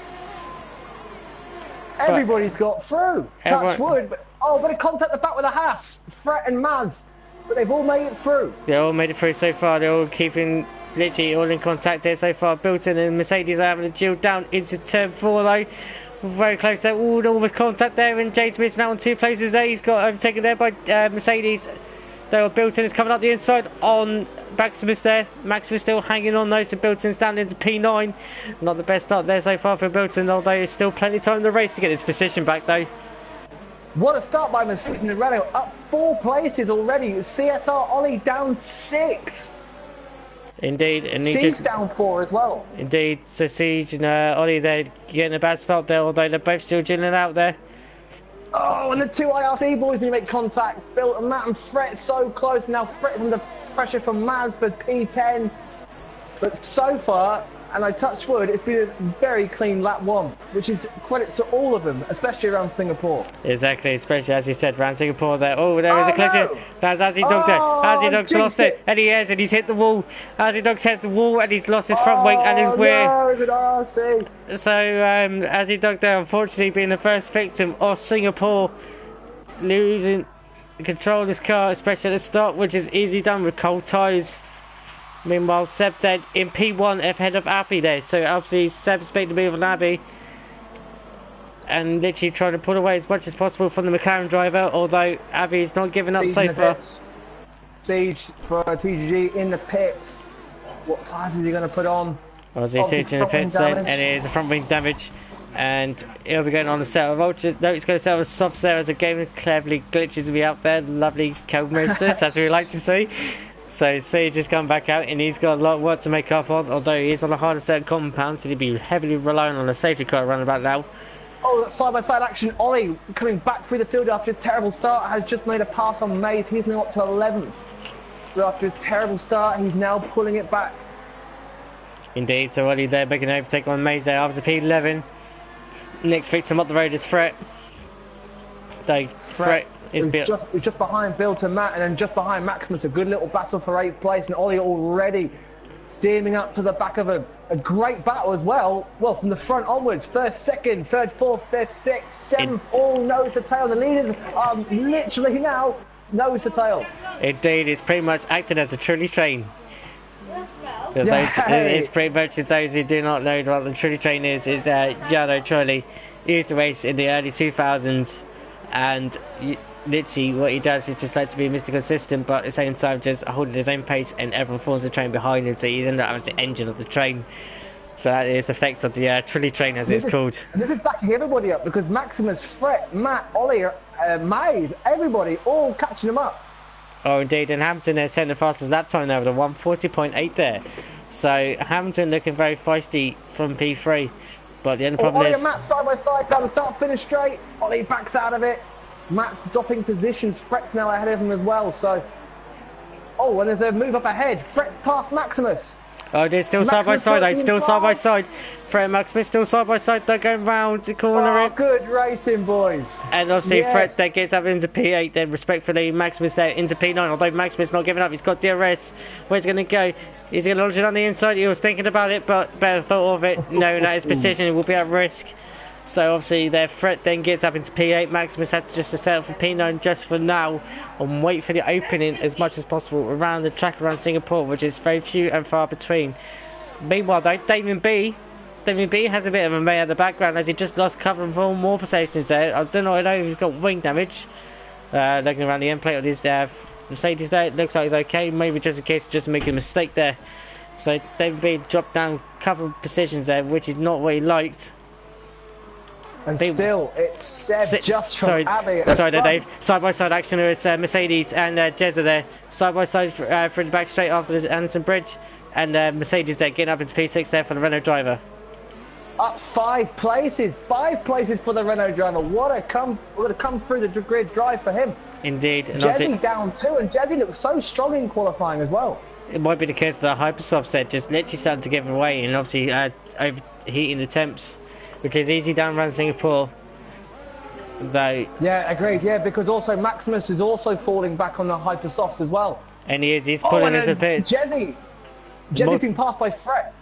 Everybody's got through. Touch wood, but but a contact the back with a Haas, Fret and Maz, but they've all made it through. They all made it through so far. They're all keeping literally all in contact here so far. Builton and Mercedes are having a duel down into turn 4 though. Very close there, almost contact there, and Jay's missing out on 2 places there. He's got overtaken there by Mercedes. Though Builton is coming up the inside on Maximus there. Maximus still hanging on though, so Builton's down into P9. Not the best start there so far for Builton, although there's still plenty of time in the race to get his position back though. What a start by Mercedes and Renault, up 4 places already. CSR Ollie down 6. Indeed, and Siege down 4 as well. Indeed, so Siege and Ollie, they're getting a bad start there, although they're both still drilling out there. Oh, and the 2 IRC boys need to make contact. Bill and Matt and Fret so close. Now Fret from the pressure from Maz for P10. But so far, and I touch wood, it's been a very clean lap 1, which is credit to all of them, especially around Singapore. Exactly, especially as you said, around Singapore there. Oh, there is a collision. No. That's Azzy Dog there. Azzy Dog's lost it, and he has, and he's hit the wall. Azzy Dog's hit the wall, and he's lost his front wing and his rear. No, it's an RC. So, Azzy Dog there, unfortunately, being the first victim of Singapore losing control of this car, especially at the start, which is easily done with cold tyres. Meanwhile, Seb there in P1 ahead of Abby there. So obviously Seb's making the move on Abby. And literally trying to pull away as much as possible from the McLaren driver, although Abby's not giving up so far. Siege for TTG in the pits. What tyres is he going to put on? Obviously Siege in the pits there, and it is a front wing damage. And he'll be going on the set of ultras. No, it's going to set of softs there as a game cleverly glitches me out there. Lovely Kel Roasters, as we like to see. So Siege has come back out and he's got a lot of work to make up on, although he is on a harder set of compounds, so he'll be heavily relying on a safety car around about now. Oh, that side-by-side action. Ollie coming back through the field after his terrible start has just made a pass on Mays. He's now up to 11th. So after his terrible start, he's now pulling it back. Indeed, so Ollie there making an overtake on Mays there after P11. Next victim up the road is Fret. Fret is just behind Bill to Matt, and then just behind Maximus. A good little battle for 8th place, and Ollie already steaming up to the back of a great battle as well. Well, from the front onwards, first, second, third, fourth, fifth, sixth, seventh, all nose to tail. The leaders are literally now nose to tail. Indeed, it's pretty much acting as a trolley train. It's pretty much, as those who do not know what the trolley train is Yano Trolley. He used to race in the early 2000s, and literally what he does is just like to be Mr. Consistent, but at the same time just holding his own pace, and everyone follows the train behind him, so he's ended up as the engine of the train. So that is the effect of the trolley train, as it's called. And this is backing everybody up, because Maximus, Fret, Matt, Ollie, Mays, everybody all catching him up. Oh indeed, and Hamilton there setting the fastest lap time there with a 140.8 there. So Hamilton looking very feisty from P3, but the only problem Ollie is and Matt side by side, down the start, finish straight. Ollie backs out of it. Matt's dropping positions. Fret's now ahead of him as well. So, oh, and there's a move up ahead. Fret's past Maximus. Oh, they're still side by side. Still side by side. Fret and Maximus still side by side. They're going round the corner. Oh, good racing, boys. And obviously, yes. Fret there gets up into P8. Then respectfully, Maximus there into P9. Although Maximus not giving up, he's got DRS. Where's he going to go? He's going to launch it on the inside. He was thinking about it, but better thought of it. No, that his position will be at risk. So obviously their Fret then gets up into P8. Maximus has just to settle for P9 just for now and wait for the opening as much as possible around the track around Singapore, which is very few and far between. Meanwhile though, Damien B has a bit of a mare at the background as he just lost cover and for more positions there. I don't know if he's got wing damage. Looking around the end plate of his Mercedes there, it looks like he's okay. Maybe just in case just making a mistake there. So Damien B dropped down a couple of positions there, which is not what he liked. And still, it's Seb just from Abbey. Sorry there, Dave. Side-by-side action with Mercedes and Jezza there. Side-by-side for the back straight after the Anderson Bridge. And Mercedes there getting up into P6 there for the Renault driver. Up 5 places. 5 places for the Renault driver. What a come through the grid drive for him. Indeed. Jezzy down 2, and Jezzy looks so strong in qualifying as well. It might be the case for the Hypersoft set, just literally starting to give away, and obviously overheating the temps, which is easy down around Singapore. Though. Yeah, agreed. Yeah, because also Maximus is also falling back on the Hypersofts as well. And he's pulling into the pits. Jezzy's been passed by Fret.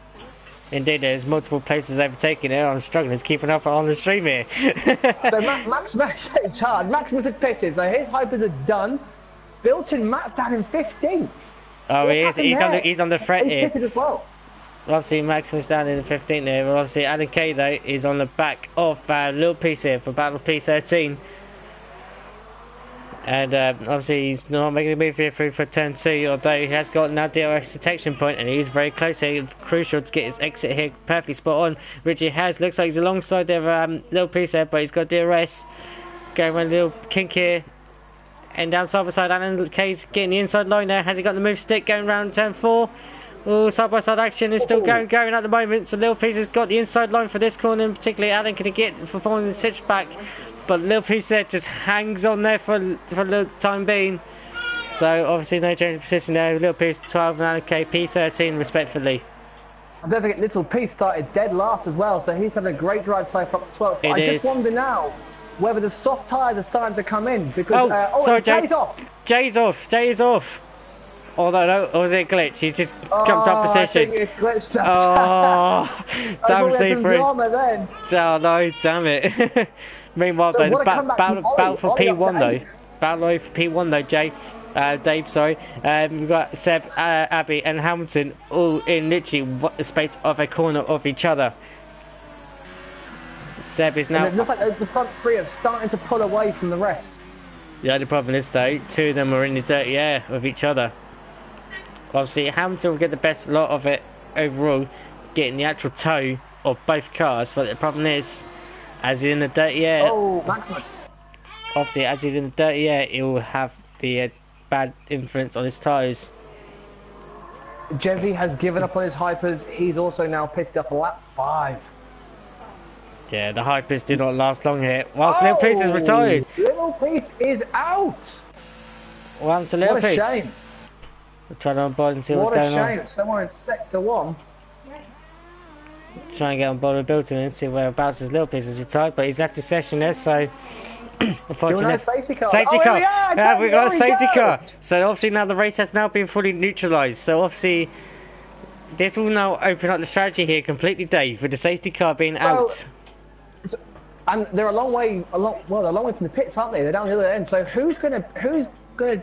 Indeed, there's multiple places overtaking it. I'm struggling to keep up on the stream here. So Max, it's hard. Maximus is pitted, so his Hypers are done. Built-in Matt's down in 15th. Oh, he's on the Fret here. He's pitted as well. Obviously, Maximus down in the 15th there, but obviously Adam K though is on the back of Lil Piece here for battle P13. And obviously he's not making a move here through for turn 2, although he has got now DRS detection point and he's very close here. Crucial to get his exit here perfectly spot on, which he has. Looks like he's alongside there, Lil Piece there, but he's got DRS. Going around a little kink here. And down side by side, Alan K's getting the inside line there. Has he got the move stick going around turn 4? Oh, side-by-side action is still going at the moment. So Lil Piece has got the inside line for this corner, and particularly Alan can get for following the switchback. But Lil Piece there just hangs on there for the time being. So obviously no change of position there. Lil Piece 12 and Alan K P13 respectively. I don't think Little P started dead last as well, so he's having a great drive so far up to 12th. I just wonder now whether the soft tyres are starting to come in because sorry, Jay. Jay's off. Jay's off. Jay is off. Although no, or was it a glitch? He's just jumped up position. I think it glitched up. Damn C3. Oh no, damn it. Meanwhile, so though, battle for P1 though. Battle for P1 though, Jay. Dave, sorry. We've got Seb, Abby, and Hamilton all in literally the space of a corner of each other. Seb is now. And it looks like the front three are starting to pull away from the rest. The only problem is though, two of them are in the dirty air of each other. Obviously, Hamilton will get the best lot of it overall, getting the actual toe of both cars. But the problem is, as he's in the dirty air. Oh, Maximus. Obviously, as he's in the dirty air, he will have the bad influence on his tyres. Jezzy has given up on his hypers. He's also now picked up a lap 5. Yeah, the hypers do not last long here. Whilst Little Piece is retired. Little Piece is out. What happened to Little Piece? What a shame. We're trying to on board and see what's going on. What a shame. Someone in Sector 1. Trying to get on board with Bilton and see whereabouts his Little Piece is retired, but he's left the session there, so... Unfortunately, safety car. Safety car. Yeah, we got a safety car. So obviously now the race has now been fully neutralised. So obviously this will now open up the strategy here completely, Dave, with the safety car being out. And they're a long way from the pits, aren't they? They're down the other end. So who's gonna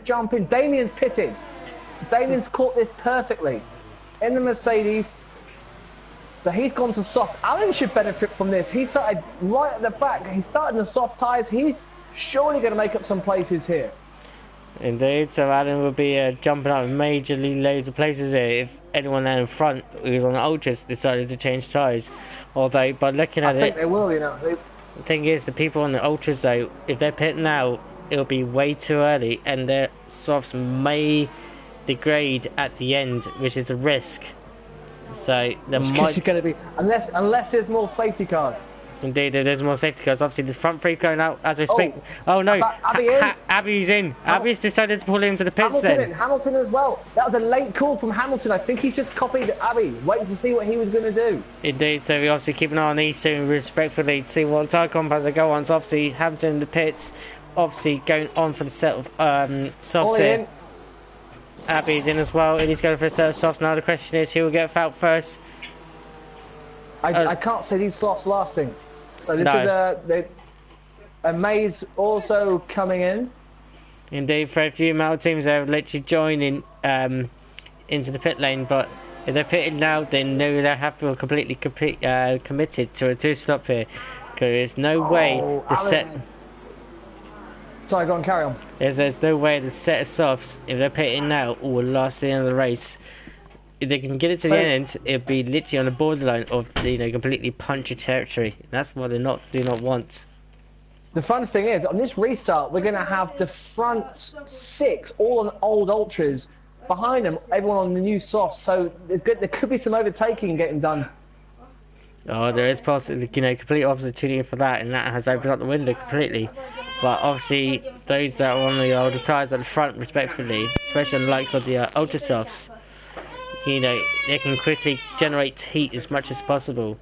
jump in? Damien's pitted. Damien's caught this perfectly in the Mercedes. So he's gone to soft. Alan should benefit from this. He started right at the back. He started in the soft tyres. He's surely going to make up some places here. Indeed. So Alan will be jumping up majorly loads of places here if anyone there in front who's on the Ultras decided to change tyres. Although, by looking at I think they will, you know. The thing is, the people on the Ultras, though, if they're pitting now, it'll be way too early and their softs may degrade at the end, which is a risk. So there might going to be unless there's more safety cars. Indeed, there's more safety cars. Obviously, the front three going out as we speak. Oh no, Abby's in. Abby's decided to pull into the pits then. Hamilton as well. That was a late call from Hamilton. I think he's just copied Abby, waiting to see what he was going to do. Indeed, so we obviously keep an eye on these two respectfully to see what tyre compounds they go on. So obviously, Hamilton in the pits, obviously going on for the set of softs here. Abby's in as well, and he's going for a set of softs. Now the question is, who will get out first? I can't see these softs lasting. So this is a Maze also coming in. Indeed, for a few metal teams, they're literally joining into the pit lane, but if they're pitting now, they know they have to be completely committed to a two-stop here. Because there's no way the set... Sorry, go on, carry on. There's no way the set of softs, if they're pitting now, will last the end of the race. If they can get it to the end, it'll be literally on the borderline of, completely punchy territory. That's what they do not want. The fun thing is, on this restart, we're going to have the front 6 all on old Ultras. Behind them, everyone on the new softs. So there could be some overtaking getting done. Oh, there is possibly, complete opportunity for that, and that has opened up the window completely. But obviously, those that are on the older tyres at the front, respectfully, especially on the likes of the Ultra Softs, they can quickly generate heat as much as possible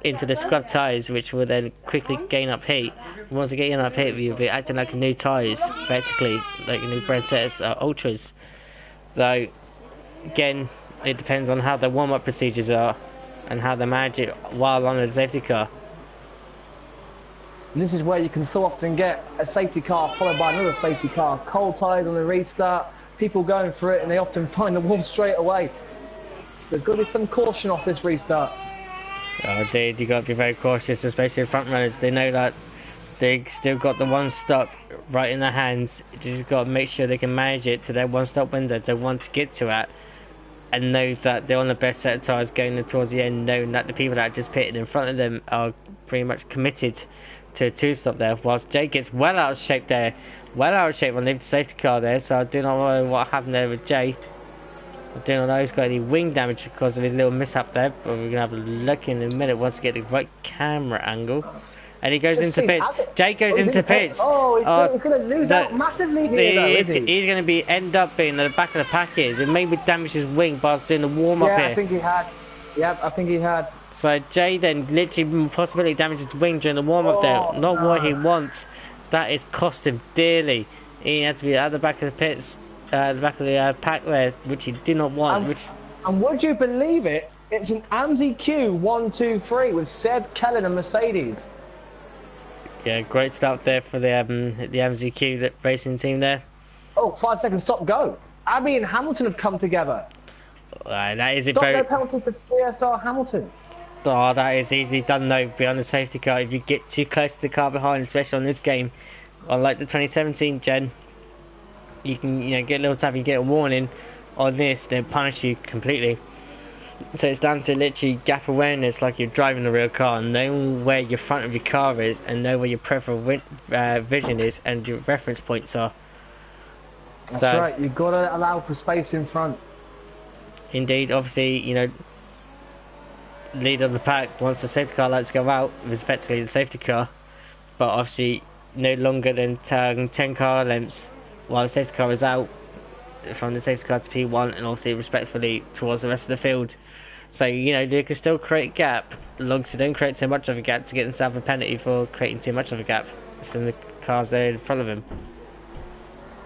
into the scrub tyres, which will then quickly gain up heat. And once they gain up heat, you'll be acting like new tyres, practically, like new brand sets Ultras. Though, again, it depends on how the warm-up procedures are and how they manage it while on the safety car. And this is where you can so often get a safety car followed by another safety car. Cold tyres on the restart, people going for it, and they often find the wall straight away. There's got to be some caution off this restart. Oh, indeed, you've got to be very cautious, especially the front runners. They know that they've still got the one stop right in their hands. You just got to make sure they can manage it to their one stop window they want to get to at, and know that they're on the best set of tyres going towards the end, knowing that the people that are just pitted in front of them are pretty much committed to a two-stop there, whilst Jay gets well out of shape there, well out of shape on the safety car there. So I do not know what happened there with Jay. I do not know if he's got any wing damage because of his little mishap there, but we're going to have a look in a minute once we get the right camera angle. And he goes into pits. Jay goes into pits. Oh, he's going to lose out massively here, though, is he? He's going to end up being at the back of the package. It maybe damage his wing whilst doing the warm-up here. I think he had. Yep, I think he had. So Jay then literally possibly damaged his wing during the warm-up there. Not what he wants. That is cost him dearly. He had to be at the back of the pits, the back of the pack there, which he did not want. And would you believe it? It's an AMSI Q123 with Seb, Kellen and Mercedes. Yeah, great start there for the AMSI Racing Team there. Oh, 5 seconds stop go. Abby and Hamilton have come together. That is a Stop very... no penalty for CSR Hamilton. Oh, that is easily done though, behind the safety car. If you get too close to the car behind, especially on this game, unlike the 2017 gen, you can get a little tap, you get a warning. On this, they'll punish you completely. So it's down to literally gap awareness, like you're driving a real car, and know where your front of your car is, and know where your peripheral vision is, and your reference points are. That's right. You've got to allow for space in front. Indeed, obviously, lead of the pack, once the safety car lights go out, is effectively the safety car, but obviously no longer than 10 car lengths while the safety car is out from the safety car to P1, and obviously respectfully towards the rest of the field. So they can still create a gap, as long as they don't create too much of a gap to get themselves a penalty for creating too much of a gap from the cars there in front of him.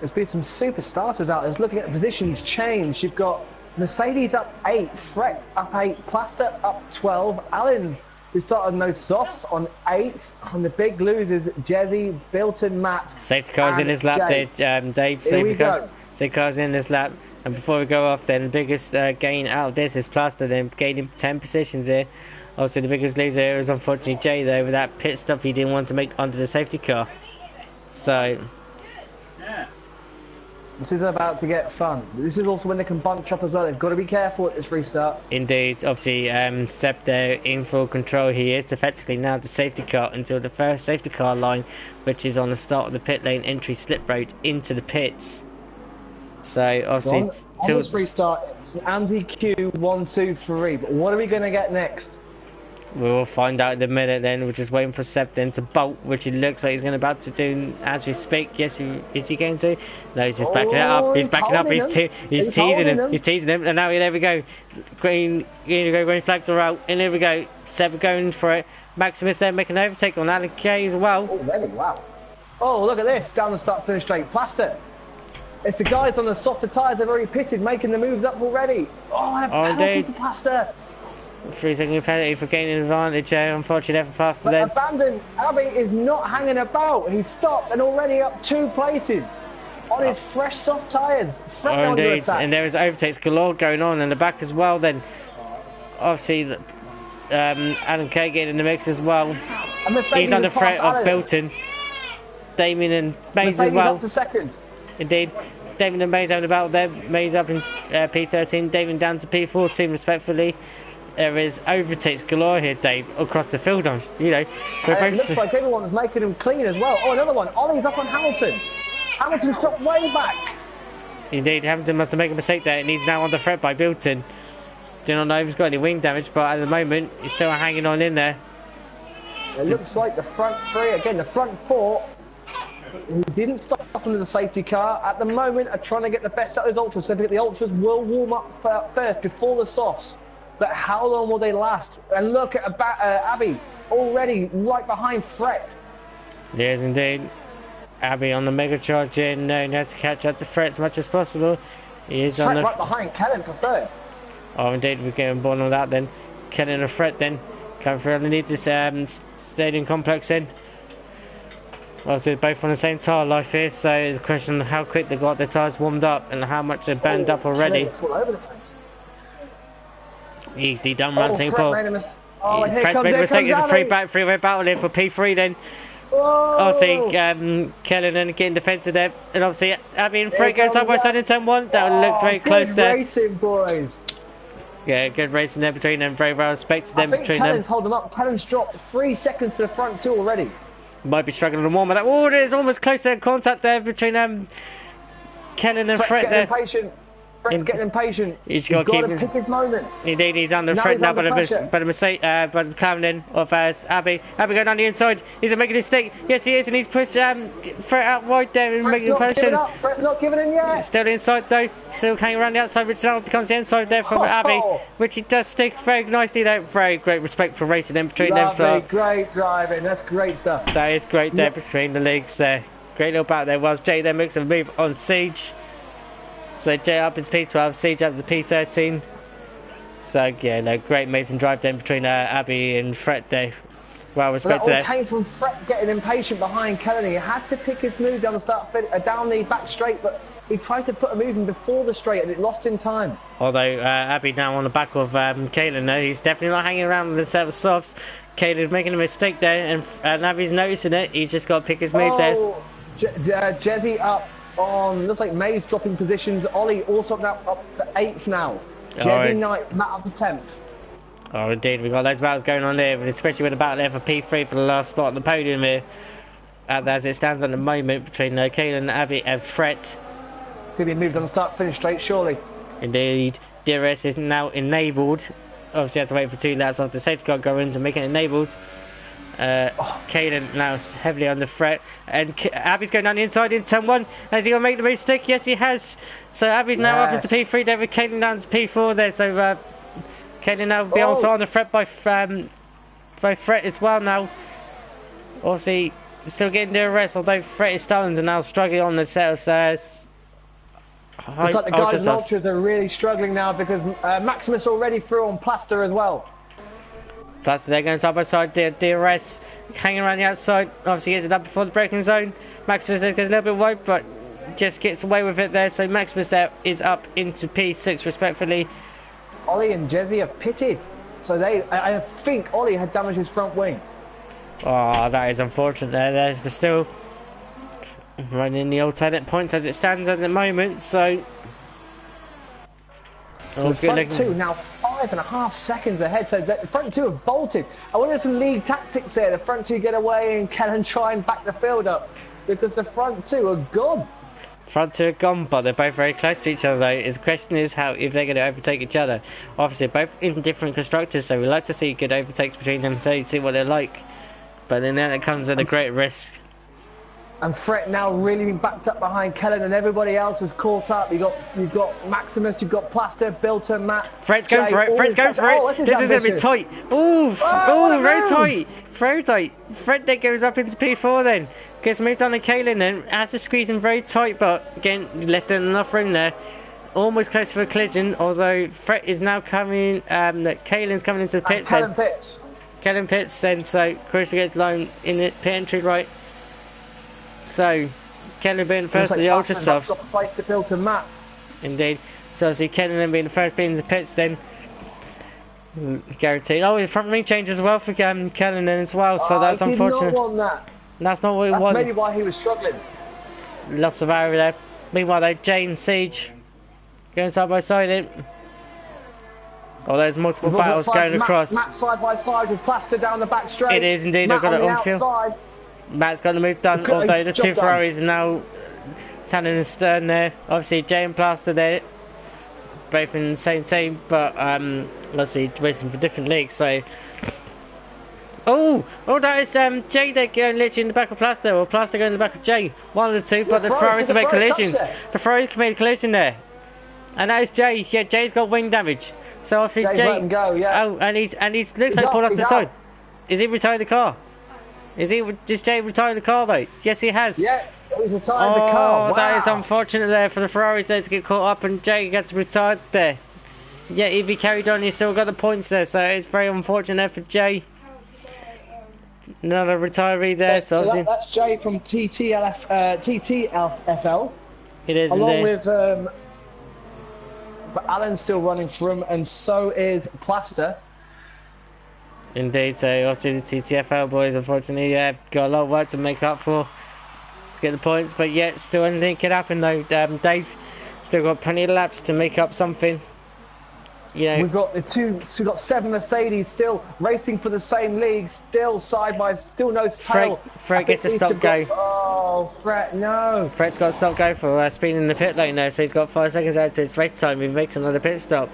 There's been some super starters out there. Just looking at the positions change, you've got Mercedes up 8, Fret up 8, Plaster up 12, Alan, who started no softs, on 8, and the big losers, Jezzy, Bilton, Matt. Safety car's in his lap there, Dave. Safety car's in his lap. And before we go off, then the biggest gain out of this is Plaster, then gaining 10 positions here. Also, the biggest loser here is unfortunately Jay there with that pit stop he didn't want to make under the safety car. So. This is about to get fun. This is also when they can bunch up as well. They've got to be careful at this restart. Indeed, obviously, Seb there in full control. He is effectively now the safety car until the first safety car line, which is on the start of the pit lane entry slip road into the pits. So obviously, on this restart, it's an AMSI Q123. But what are we going to get next? We'll find out in a minute then. We're just waiting for Seb then to bolt, which it looks like he's about to do as we speak. Yes, is he going to? No, he's just backing it up. He's backing up. He's teasing him. He's teasing him. And now there we go. Green flags are out. And here we go. Seb going for it. Maximus there making an overtake on Alan Kay as well. Already, wow. Oh, look at this. Down the start finish straight. Plaster. It's the guys on the softer tyres. They've already pitted, making the moves up already. Oh, I have penalty for Plaster. 3-second penalty for gaining advantage. Unfortunately, for Plaster then. Abandon. Abbey is not hanging about. He's stopped and already up 2 places on his fresh soft tyres. Oh, indeed. And there is overtakes galore going on in the back as well. Then, obviously, Alan Kay getting in the mix as well. He's under threat of Bilton. Damien and Mays as well. Up to second. Indeed. Damien and Mays having a battle there. Mays up in P13. Damien down to P14 respectfully. There is overtakes galore here, Dave, across the field. It looks like everyone's making him clean as well. Oh, another one. Ollie's up on Hamilton. Hamilton's dropped way back. Indeed, Hamilton must have made a mistake there, and he's now under threat by Bilton. Do not know if he's got any wing damage, but at the moment, he's still hanging on in there. It looks like the front 3, again, the front 4, who didn't stop under the safety car, at the moment are trying to get the best out of his ultras. So the ultras will warm up first before the softs. But how long will they last? And look at Abby, already right behind Fret. Yes, indeed. Abby on the mega charge in, knowing how to catch up to Fret as much as possible. He is Fret on the right behind Kellen for third. Oh, indeed, we're getting born on that then. Kellen and Fret then coming through underneath this stadium complex then. Obviously, they're both on the same tyre life here, so it's a question of how quick they got their tyres warmed up and how much they've burned up already. It's all over the place. Easily done, run Singapore. Fred's made a mistake. It's a freeway battle here for P3 then. Obviously, Kellen and getting defensive there. And obviously, Abby and Fred go side by side in turn 1. That looks very close there. Good racing, boys. Yeah, good racing there between them. Very well respected them between Kellen's hold them up. Kellen's dropped 3 seconds to the front 2 already. Might be struggling to warm it up. Oh, there's almost close to contact there between Kellen and Fred there. Impatient. Fred's getting impatient. He's got got to pick his moment. Indeed, he's under threat now, but a mistake, but Camden of Abby. Abby going on the inside. He's making a mistake. Yes, he is, and he's pushed Fred out wide there and making a motion. Fred's not giving in yet. Still inside though. Still hanging around the outside, which now becomes the inside there from Abby, which he does stick very nicely there. Very great respect for racing in between them. Great driving. That's great stuff. That is great there between the leagues there. Great little battle there was. Jay then makes a move on Siege. So Jay up is P12, Siege up to P13. So yeah, no, great amazing drive then between Abby and Fret there. Well respected there. That all came from Fret getting impatient behind Kellen. He had to pick his move down the back straight, but he tried to put a move in before the straight and it lost him time. Although Abby now on the back of Kalen there, he's definitely not hanging around with the set of softs. Kalen's making a mistake there, and Abby's noticing it. He's just got to pick his move there. Jezzy up on, looks like May's dropping positions. Ollie also now up to 8th now. Jezzy Knight, Matt up to 10th. Oh indeed, we've got those battles going on there, especially with the battle there for P3 for the last spot on the podium here. As it stands at the moment between Kalen, Abby and Fret. Could be moved on the start finish straight, surely. Indeed, DRS is now enabled. Obviously had to wait for 2 laps after the safety car go in to make it enabled. Caden now heavily on the threat, and Abby's going down the inside in turn 1. Has he going to make the mistake? Yes, he has. So Abby's now up into P3 there with Caden down to P4 there. So Caden now will be also on the threat by Fret as well now. Obviously, still getting the arrest, although Fret is stunned and now struggling on the set of looks like the guys and ultras are really struggling now because Maximus already threw on Plaster as well. Plaster they're going side by side. DRS hanging around the outside. Obviously gets it up before the braking zone. Maximus goes a little bit wide, but just gets away with it there. So Maximus there is up into P6 respectfully. Ollie and Jezzy have pitted, so I think Ollie had damaged his front wing. Oh, that is unfortunate there, but still running the alternate points as it stands at the moment. So the front two now 5.5 seconds ahead, so the front two have bolted. I wonder some league tactics there. The front two get away and Kellen try and back the field up because the front two are gone. Front two are gone, but they're both very close to each other though. The question is if they're going to overtake each other. Obviously both in different constructors, so we like to see good overtakes between them to see what they're like, but then it comes with a great risk. And Fret now really being backed up behind Kellen, and everybody else is caught up. You've got Maximus, you've got Plaster, Bilton, Matt. Fret's going for it. Fret's going for it. This is going to be tight. Ooh, very tight. Very tight. Fret then goes up into P4 then. Gets moved on to Kalen then. Has to squeeze him very tight, but again, left enough room there. Almost close for a collision, although Fret is now coming, Kalen's coming into the pits. Kellen pits. Kellen pits then, so Cruiser gets line in the pit entry right. So, Kellen being first of the Ultra Softs. Got a place to build to Matt. Indeed. So, see Kellen then being the first being in the pits then. Guaranteed. Oh, the front ring change as well for Kellen then as well, so that's unfortunate. Did not want that. That's not what he wanted. That's maybe why he was struggling. Lots of area there. Meanwhile though, Jay and Siege going side by side in. Oh, there's multiple battles going across. Matt side by side with Plaster down the back straight. It is indeed. I've got it on field. Matt's got the move done, although the two Ferraris are now Tannen and Stern there. Obviously Jay and Plaster there, both in the same team, but obviously racing for different leagues, so that is Jay there going literally in the back of Plaster, or Plaster going in the back of Jay. One of the two, but the Ferraris have made collisions. The Ferraris made a collision there. And that is Jay. Yeah, Jay's got wing damage. So obviously Jay let him go, yeah. Oh, and he's looks like pulled off the side. Is he retired the car? Is Jay retiring the car though? Yes, he has. Yeah, he's retired the car. Wow. That is unfortunate there for the Ferraris there to get caught up, and Jay gets retired there. Yeah, if he carried on, he still got the points there, so it's very unfortunate there for Jay. Another retiree there. So that's Jay from TTL FL. It is, along with but Alan's still running for him, and so is Plaster. Indeed, so obviously the TTFL boys unfortunately got a lot of work to make up for to get the points, but yet still anything could happen though. Dave still got plenty of laps to make up something. Yeah. We've got we've got 7 Mercedes still racing for the same league, still side by, still no tail. Fred gets a stop go. Oh, Fred, no. Fred's got a stop go for speed in the pit lane there, so he's got 5 seconds out to his race time. He makes another pit stop.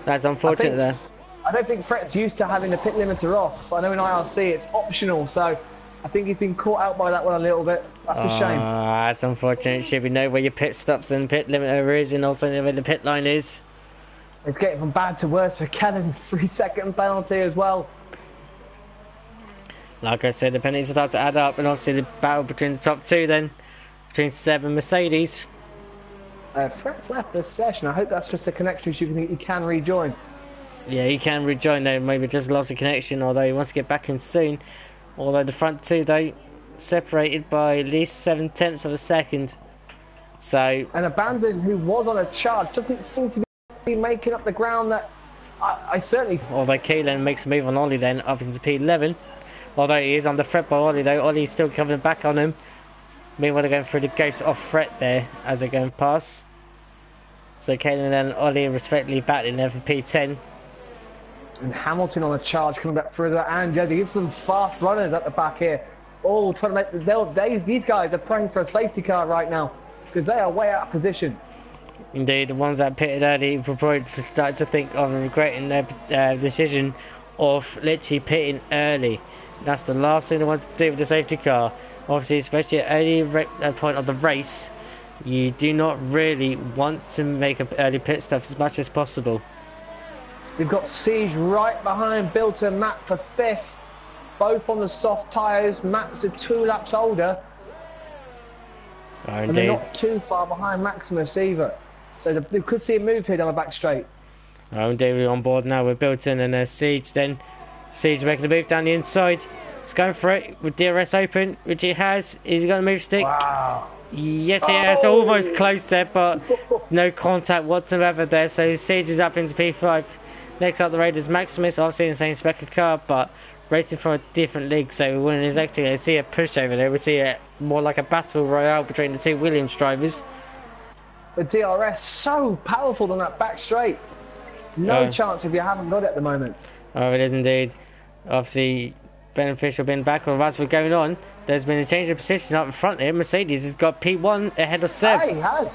That's unfortunate there. I don't think Fred's used to having the pit limiter off. I know in IRC it's optional, so I think he's been caught out by that one a little bit. That's a shame. That's unfortunate. Should we know where your pit stops and pit limiter is, and also where the pit line is. It's getting from bad to worse for Kellen. 3-second penalty as well. Like I said, the penalties start to add up, and obviously the battle between the top 2 then, between 7 Mercedes. Fred's left this session. I hope that's just a connection issue. You think he can rejoin? Yeah, he can rejoin though. Maybe just lost a connection, although he wants to get back in soon. Although the front 2 though, separated by at least 7/10 of a second. So. And Abandon, who was on a charge, doesn't seem to be making up the ground that I certainly. Although Keelan makes a move on Ollie then up into P11. Although he is under threat by Ollie though, Ollie's still coming back on him. Meanwhile they're going through the ghost off threat there as they're going past. So Keelan and Ollie are respectively battling there for P10. And Hamilton on a charge coming back further, and Jesse gets some fast runners at the back here. Oh, trying to make these guys are praying for a safety car right now because they are way out of position. Indeed, the ones that pitted early will probably start to think of regretting their decision of literally pitting early. That's the last thing they want to do with the safety car. Obviously, especially at early point of the race, you do not really want to make an early pit stop as much as possible. We've got Siege right behind Bilt and Matt for 5th, both on the soft tyres. Matt's 2 laps older, and they're not too far behind Maximus either. So they could see a move here down the back straight. Oh, indeed, we're on board now with Bilton and Siege then. Siege making a move down the inside. It's going for it with DRS open, which he has. Is he going to move stick? Wow. Yes, he has. Almost close there, but no contact whatsoever there. So Siege is up into P5. Next up the Raiders Maximus, obviously in the same spec of car, but racing for a different league. So we wouldn't exactly see a push over there. We see it more like a battle royale between the 2 Williams drivers. The DRS so powerful on that back straight. No chance if you haven't got it at the moment. Oh, it is indeed. Obviously, beneficial being back on. As we're going on, there's been a change of position up in front here. Mercedes has got P1 ahead of Seb. He has.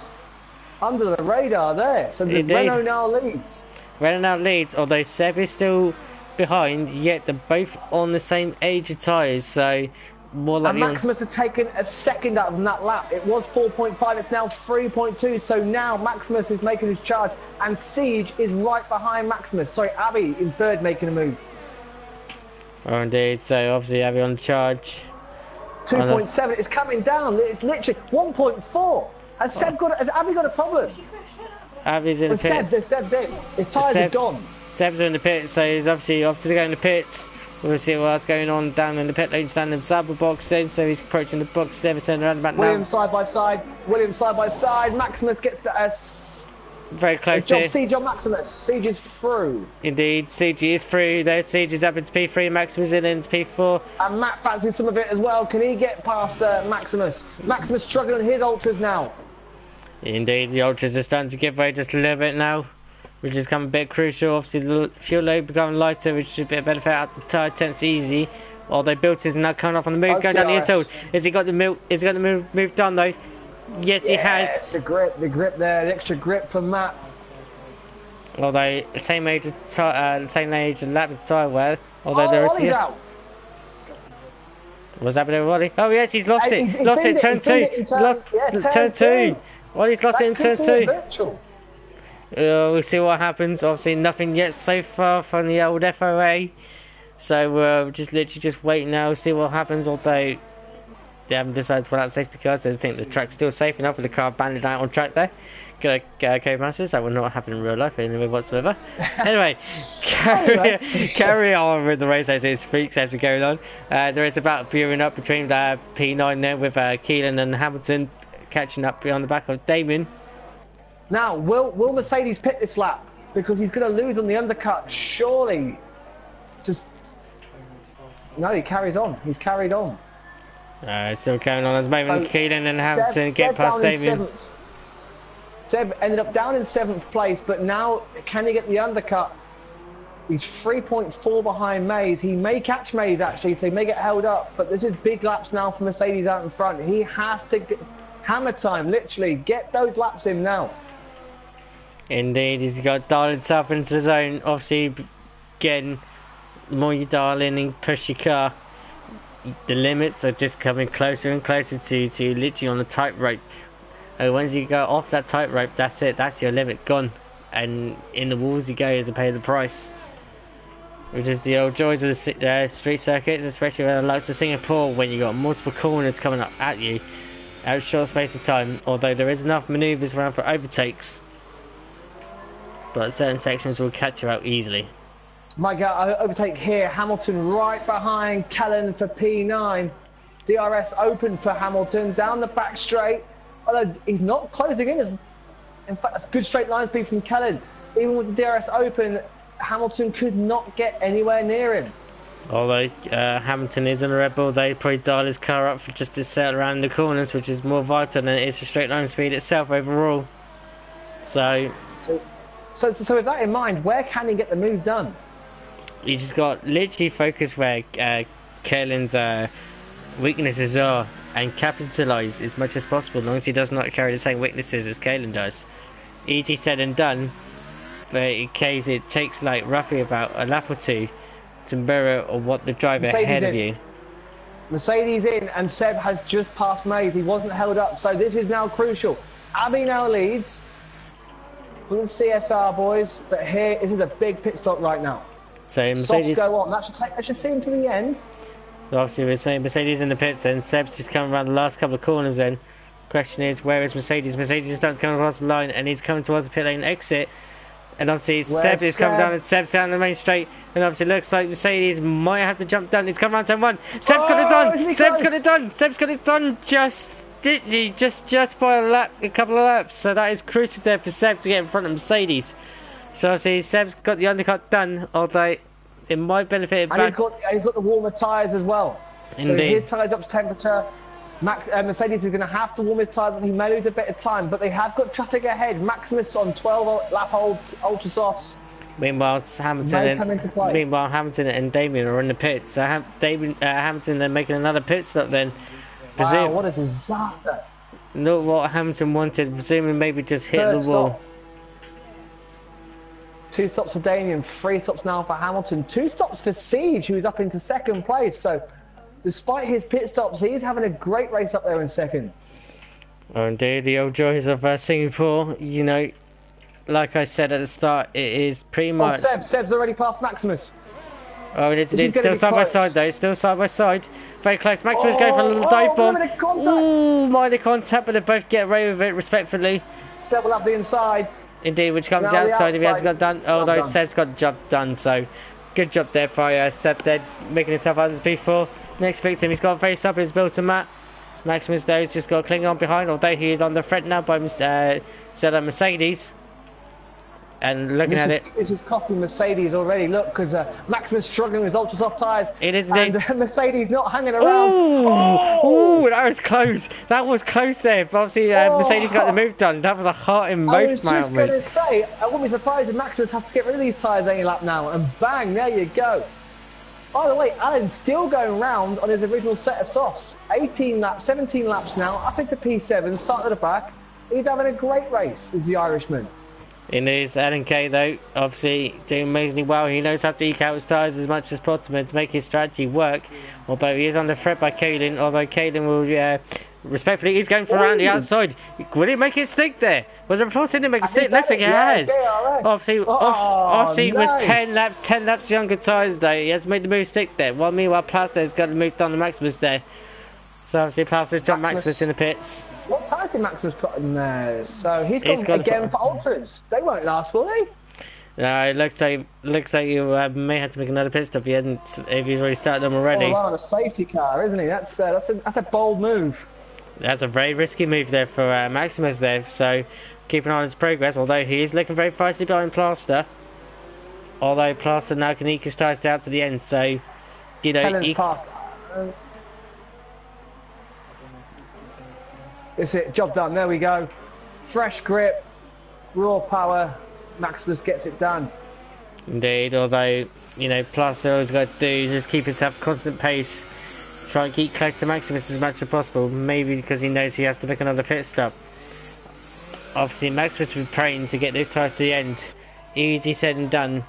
Under the radar there. So the Renault now leads. Renault now leads, although Seb is still behind, yet they're both on the same age of tyres, so more likely. And Maximus has taken a second out of that lap. It was 4.5, it's now 3.2, so now Maximus is making his charge, and Siege is right behind Maximus. Sorry, Abby in 3rd making a move. Oh, indeed, so obviously Abby on charge. 2.7, it's coming down, it's literally 1.4. Has Abby got a problem? Abby's in the pits. Seb's in. His tyres are gone. Seb's in the pits, so he's obviously off to go in the pits. We'll see what's going on down in the pit lane, down in the Sabre box then, so he's approaching the box, never turn around about now. Williams side by side, Maximus gets to very close here. Siege on Maximus, Siege is through. Indeed, Siege is through there, Siege is up into P3, Maximus in into P4. And Matt fancies some of it as well, can he get past Maximus? Maximus struggling his ultras now. Indeed, the ultras are starting to give way just a little bit now, which has become a bit crucial. Obviously, the fuel load becoming lighter, which should be a benefit out the tyre temps easy. Although Bilt is now coming up on the move, going down the inside. Has he got the move done though? Yes, he has. The grip there, the extra grip from Matt. Although same age of lap of tyre wear. Although there is. Ollie's out. What's happening with Ollie? Oh yes, he's lost it. Lost it. Turn 2. Turn 2. Ollie's lost it in turn 2. We'll see what happens. Obviously, nothing yet so far from the old FOA. So we're just literally waiting now, see what happens. Although they haven't decided to put out safety cars, they think the track's still safe enough with the car banded out on track there. Code Masters, that will not happen in real life anyway whatsoever. Anyway, carry on with the race as it speaks as we're going on. There is a battle viewing up between P9 there with Keelan and Hamilton catching up behind the back of Damon. Now, will Mercedes pit this lap? Because he's going to lose on the undercut, surely. No, he carries on. He's carried on. Still carrying on at the moment. Keelan and Hamilton get past Damien. Seb ended up down in 7th place, but now can he get the undercut? He's 3.4 behind Mays. He may catch Mays actually, so he may get held up. But this is big laps now for Mercedes out in front. He has to get hammer time, literally. Get those laps in now. Indeed, he's got dialed himself into the zone. Obviously, again, the more you dial in and push your car, the limits are just coming closer and closer to literally on the tightrope. And once you go off that tightrope, that's it. That's your limit gone. And in the walls you go as to pay the price. Which is the old joys of the street circuits, especially when it likes of Singapore, when you got multiple corners coming up at you at a short space of time. Although there is enough manoeuvres around for overtakes, but certain sections will catch you out easily. Might get overtake here. Hamilton right behind Callan for P9. DRS open for Hamilton down the back straight. Although he's not closing in. In fact, that's good straight line speed from Callan. Even with the DRS open, Hamilton could not get anywhere near him. Although Hamilton is in a Red Bull, they probably dial his car up for just to set around the corners, which is more vital than it is for straight line speed itself overall. So with that in mind, where can he get the move done? You just got literally focus where Kaelin's weaknesses are and capitalise as much as possible, as long as he does not carry the same weaknesses as Kaelin does. Easy said and done, but in case it takes like roughly about a lap or two to mirror or what the driver ahead of you. Mercedes in, and Seb has just passed Mays. He wasn't held up, so this is now crucial. Abby now leads from the CSR boys, but here this is a big pit stop right now. So Mercedes Softs go on. That should see him to the end. Obviously, we're saying Mercedes in the pits, and Seb's just coming around the last couple of corners. Then, question is, where is Mercedes? Mercedes starts coming across the line, and he's coming towards the pit lane exit. And obviously, Seb is coming down, and Seb's down the main straight. And obviously, looks like Mercedes might have to jump down. He's coming around turn 1. Seb's got it done. Seb's got it done. Seb's got it done. Just by a couple of laps. So that is crucial there for Seb to get in front of Mercedes. So obviously, Seb's got the undercut done, although it might benefit him back. He's got the warmer tyres as well. Indeed. So his tyres up to temperature. Mercedes is going to have to warm his tyres up. He may lose a bit of time, but they have got traffic ahead. Maximus on 12 lap old ultra softs. Meanwhile, Hamilton and Damien are in the pits. So Hamilton then making another pit stop then. Wow, what a disaster. Not what Hamilton wanted, presuming maybe just hit the wall. 2 stops for Damien, 3 stops now for Hamilton, 2 stops for Siege, who's up into 2nd place. So, despite his pit stops, he's having a great race up there in 2nd. Oh, indeed, the old joys of Singapore. You know, like I said at the start, it is pretty much. Oh, Seb's already past Maximus. Oh, it's still side by side though. It's still side by side. Very close. Maximus going for a little dive bomb. Ooh, minor contact, but they both get away with it respectfully. Seb will have the inside. Indeed, which comes outside if he hasn't got done. Although Seb's got the job done, so good job there by Seb there, making himself out as P4. Next victim, he's got face up, he's built a mat. Maximus though, he's just got to cling on behind, although he is on the threat now by Mercedes. And looking at it, this is costing Mercedes already. Look, because Maximus struggling with his ultra soft tyres. It is indeed. And Mercedes not hanging around. Oh, that was close. That was close there. But obviously, Mercedes got the move done. That was a heart in most. I was just going to say, I wouldn't be surprised if Maximus has to get rid of these tyres any lap now. And bang, there you go. By the way, Alan's still going round on his original set of softs. 18 laps, 17 laps now, up into P7, start at the back. He's having a great race, is the Irishman. It is Alan Kay though, obviously doing amazingly well. He knows how to eke out his tyres as much as possible to make his strategy work. Although he is under threat by Kaelin, although Kaelin will, respectfully, he's going for around the outside. Will he make it stick there? Well, the reports didn't make it stick. Looks like he has. Obviously, with 10 laps younger tyres though, he has made the move stick there. While meanwhile, Plasto's got the move down to Maximus there. So obviously, Plasto's jumped Maximus in the pits. What tyres did Maximus put in there? So he's gone again for ultras. They won't last, will they? No, it looks like you may have to make another pit stop if he's already started them already. Oh, on a safety car, isn't he? That's a bold move. That's a very risky move there for Maximus there. So keeping on his progress, although he is looking very feisty behind Plaster. Although Plaster now can eke his tyres down to the end, so you know. It's it, job done, there we go. Fresh grip, raw power. Maximus gets it done. Indeed, although, you know, plus all he's got to do is just keep himself constant pace, try and keep close to Maximus as much as possible, maybe because he knows he has to make another pit stop. Obviously, Maximus will be praying to get those tyres to the end. Easy said and done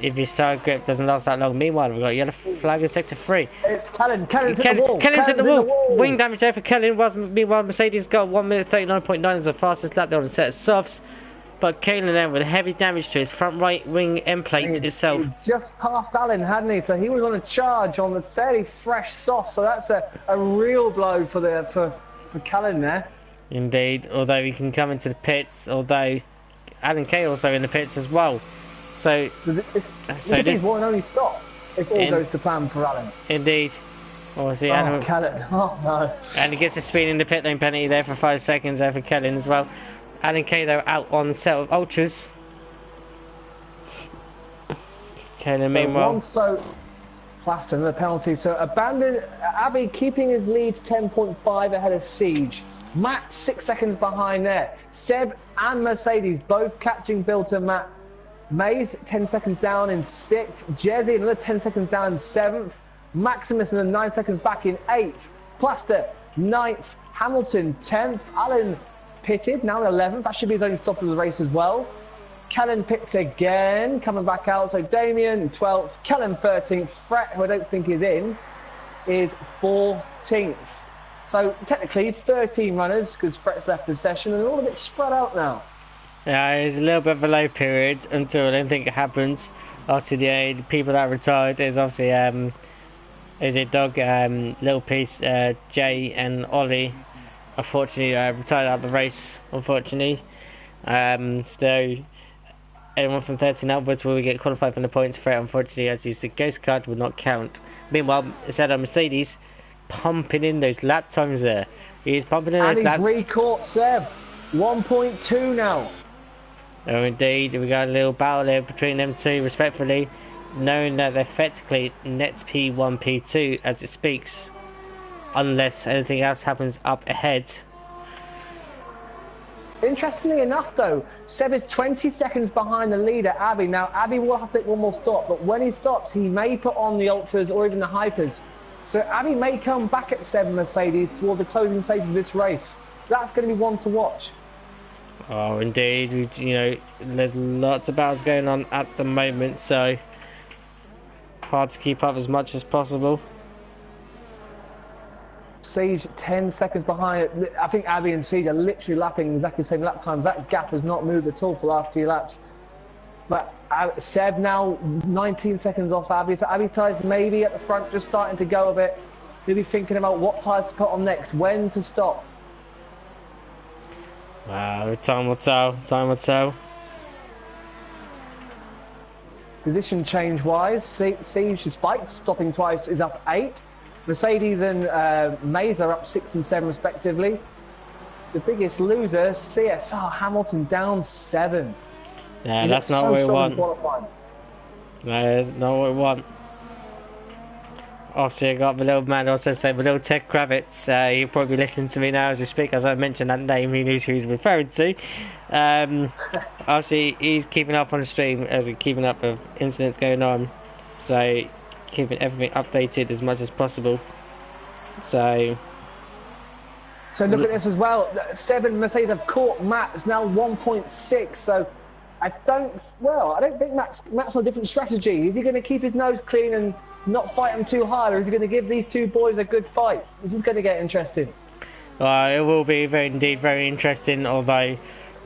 if his tyre grip doesn't last that long. Meanwhile, we've got yellow flag in sector 3. It's Kellen. Kellen's hit the wall. Kellen's hit the wall. Wing damage there for Kellen. Meanwhile, Mercedes got 1 minute 39.9 as the fastest lap there on the set of softs. But Kalen there with heavy damage to his front right wing end plate itself. He just passed Allen, hadn't he? So he was on a charge on the fairly fresh soft. So that's a real blow for Kellen there. Indeed, although he can come into the pits, although Alan Kay also in the pits as well. So this will only stop if all goes to plan for Allen. Indeed. Obviously, Kellen. Oh no. And he gets a speed in the pit lane penalty there for 5 seconds there for Kellen as well. Alan Kay though out on the set of ultras. Kellen meanwhile. So Plaster another penalty. So abandoned Abbey keeping his lead 10.5 ahead of Siege. Matt 6 seconds behind there. Seb and Mercedes both catching Bill and Matt. Mays 10 seconds down in 6th. Jezzy another 10 seconds down in 7th. Maximus another 9 seconds back in 8th. Plaster 9th. Hamilton 10th. Allen pitted now in 11th. That should be his only stop of the race as well. Kellen pits again, coming back out. So Damien 12th. Kellen 13th. Fret, who I don't think is in, is 14th. So technically 13 runners because Fret's left the session and they're all a bit spread out now. Yeah, it's a little bit of a low period until I don't think it happens. After the people that retired, there's obviously is it Doug, Little Piece, Jay and Ollie. Unfortunately, retired out of the race. Unfortunately, so anyone from 13 upwards will get qualified from the points. Fret, unfortunately, as the ghost card will not count. Meanwhile, instead of Mercedes pumping in those lap times there. He's pumping in those laps. And he's re-caught Seb. 1.2 now. Oh, indeed. We got a little battle there between them two, respectfully, knowing that they're effectively net P1, P2 as it speaks, unless anything else happens up ahead. Interestingly enough, though, Seb is 20 seconds behind the leader, Abby. Now, Abby will have to take one more stop, but when he stops, he may put on the Ultras or even the Hypers. So Abby may come back at 7 Mercedes towards the closing stage of this race. So that's going to be one to watch. Oh, indeed. You know, there's lots of battles going on at the moment, so hard to keep up as much as possible. Siege 10 seconds behind. I think Abby and Siege are literally lapping exactly the same lap times. That gap has not moved at all for the last 2 laps. But Seb now 19 seconds off Abby. So Abby tyres maybe at the front just starting to go a bit. Maybe thinking about what tyres to put on next, when to stop. Wow, time will tell. Time will tell. Position change wise, Siege despite stopping twice is up 8. Mercedes and Mays are up 6 and 7 respectively. The biggest loser, CSR Hamilton down 7. Yeah, that's not what we want. No, that's not what we want. Obviously, I got the little man also saying the little Ted Kravitz. He'll probably be listening to me now as we speak. As I mentioned that name, he knows who he's referring to. Obviously, he's keeping up on the stream as he's keeping up with incidents going on. So, keeping everything updated as much as possible. So look at this as well. 7 Mercedes have caught Matt. It's now 1.6. So I don't think Matt's on a different strategy. Is he going to keep his nose clean and not fight them too hard, or is he going to give these 2 boys a good fight? This is going to get interesting. It will be very interesting, although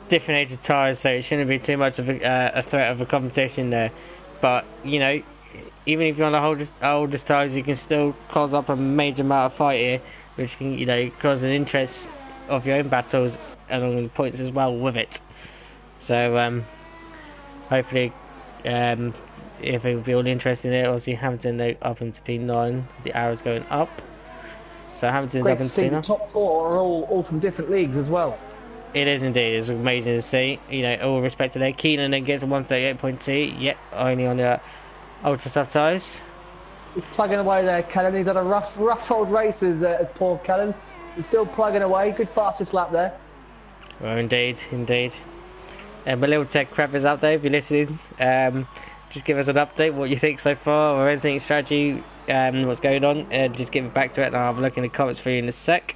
different age of tyres, so it shouldn't be too much of a threat of a competition there. But, you know, even if you're on the oldest tyres, you can still cause up a major amount of fight here, which can, you know, cause an interest of your own battles along the points as well with it. So, hopefully, if it will be all interesting there. Obviously, Hamilton though up into P9, the arrows going up. So Hamilton's up into P9. The top 4 are all from different leagues as well. It is indeed. It's amazing to see. You know, all respect to there. Keenan then gets a 138.2, yet only on the ultra soft tyres. He's plugging away there, Kellen. He's had a rough old races, poor Kellen. He's still plugging away. Good fastest lap there. Well, indeed. My little tech crap is out there if you're listening. Just give us an update, what you think so far, or anything strategy, what's going on. Just give it back to it, and I'll have a look in the comments for you in a sec.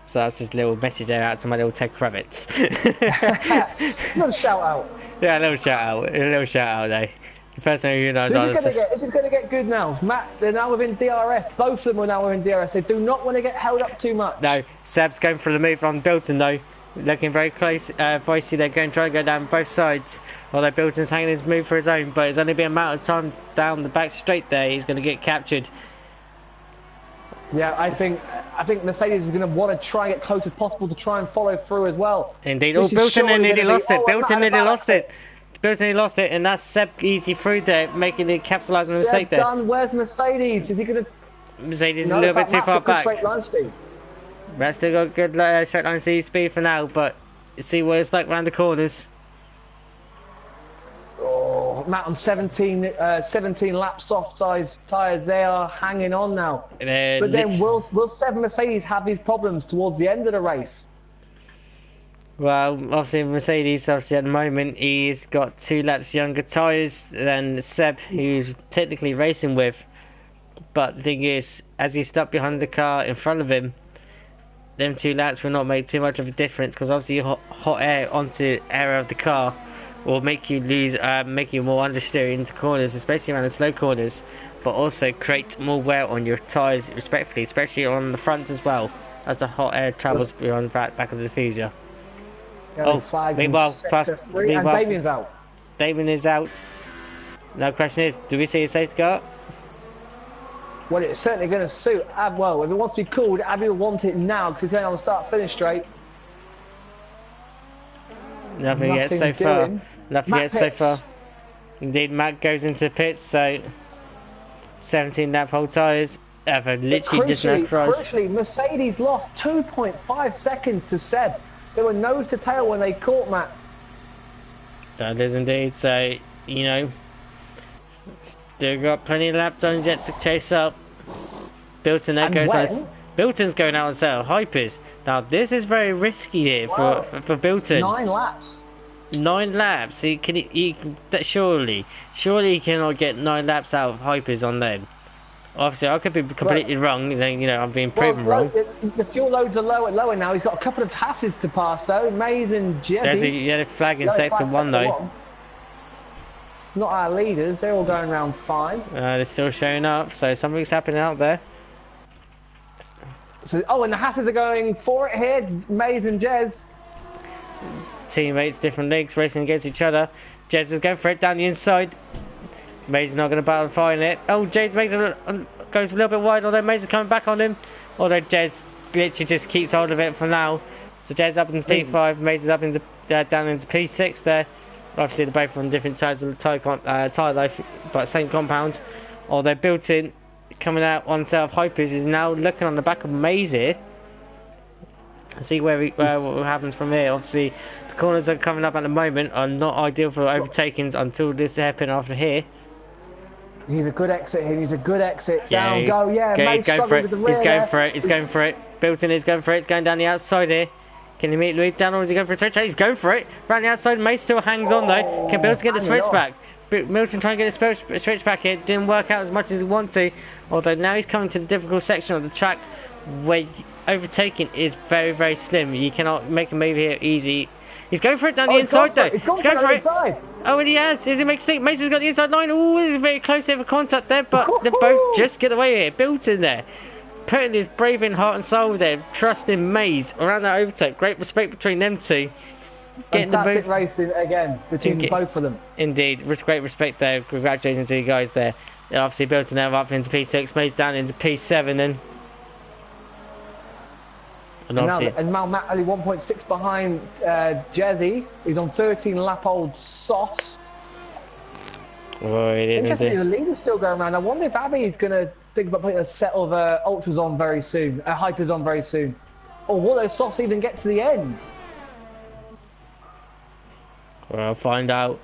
So that's just a little message there out to my little tech rabbits. Little shout out. Yeah, a little shout out there. The person who knows. This is going to get good now. Matt, they're now within DRS. Both of them are now within DRS. They do not want to get held up too much. No, Seb's going for the move on Bilton though. Looking very close. Voicey, they're going to try and go down both sides. Although Bilton's hanging his move for his own, but it's only been a matter of time down the back straight there. He's going to get captured. Yeah, I think Mercedes is going to want to try and get close as possible to try and follow through as well. Indeed. Oh, Bilton nearly lost it. Bilton nearly lost it. Bilton nearly lost it, and that's Seb easy through there, making the capitalising the mistake there. Done. Where's Mercedes? Is he going to? Mercedes is a little bit too far back. Matt's still got good straight line speed for now, but see what it's like around the corners. Oh, Matt on 17 lap soft size tyres. They are hanging on now. But then will Seb Mercedes have these problems towards the end of the race? Well, obviously Mercedes, at the moment, he's got 2 laps younger tyres than Seb, who's technically racing with. But the thing is, as he's stuck behind the car in front of him, them 2 laps will not make too much of a difference, because obviously hot air onto the area of the car will make you lose, make you more understeer into corners, especially around the slow corners, but also create more wear on your tyres, respectively, especially on the front as well, as the hot air travels beyond the back of the diffuser. Oh, meanwhile, Damien's out. Damien is out. Now, the question is, do we see a safety car? Well, it's certainly going to suit Well, if it wants to be called, Abby will want it now because he's going on the start-finish straight. Nothing yet so far. Nothing yet so far. Indeed, Matt goes into the pits, so 17 lap whole tyres. Literally just no price. Crucially, Mercedes lost 2.5 seconds to Seb. They were nose to tail when they caught Matt. That is indeed. So, you know, still got plenty of lap zones yet to chase up. Bilton there goes on. Bilton's going out on sale. Hypers. Now, this is very risky here for Bilton. 9 laps. 9 laps. Surely he cannot get 9 laps out of Hypers on them. Obviously, I could be completely wrong. You know, I'm being proven wrong. The fuel loads are lower now. He's got a couple of passes to pass, though. Mays and Jesse. Yeah, the flag in sector 1, though. Not our leaders. They're all going around fine. They're still showing up, so something's happening out there. So, and the Hasses are going for it here. Mays and Jez. Teammates, different leagues, racing against each other. Jez is going for it down the inside. Mays is not going to battle find it. Oh, Jez goes a little bit wide, although Mays is coming back on him. Although Jez literally just keeps hold of it for now. So Jez up into P5, Mays is up into down into P6 there. Obviously, they're both on different sides of the tyre life, but same compound. Although Bilton coming out on set of Hypers is now looking on the back of Mays here. See what happens from here. Obviously, the corners that are coming up at the moment are not ideal for overtakings until this hairpin after here. He's a good exit here. He's a good exit. Down, go. Yeah, he's going for it. He's going for it. Bilton is going for it. It's going down the outside here. Can he meet Louis down, or is he going for a switch? He's going for it. Round the outside, Mace still hangs on though. Can Bilton get the switch back? Milton trying to get the switch back here. Didn't work out as much as he wanted to. Although now he's coming to the difficult section of the track where overtaking is very, very slim. You cannot make a move here easy. He's going for it down the inside though. He's going for it. Oh, and he has. Is he make a mistake? Mason's got the inside line. Oh, it's very close to have a contact there, but they both just get away here. Bilton there, putting his brave in heart and soul there, trusting Mays around that overtake. Great respect between them two. Getting the move racing again between both of them. Indeed, great respect there. Congratulations to you guys there. And obviously, Bilton now up into P6, Mays down into P7 then. And now Matt only 1.6 behind Jezzy. He's on 13 lap old Sauce. Oh, it is indeed. The leader's still going around. I wonder if Abby is going to think about putting a set of Ultras on very soon, Hypers on very soon. Or will those Sauce even get to the end? Well, I'll find out.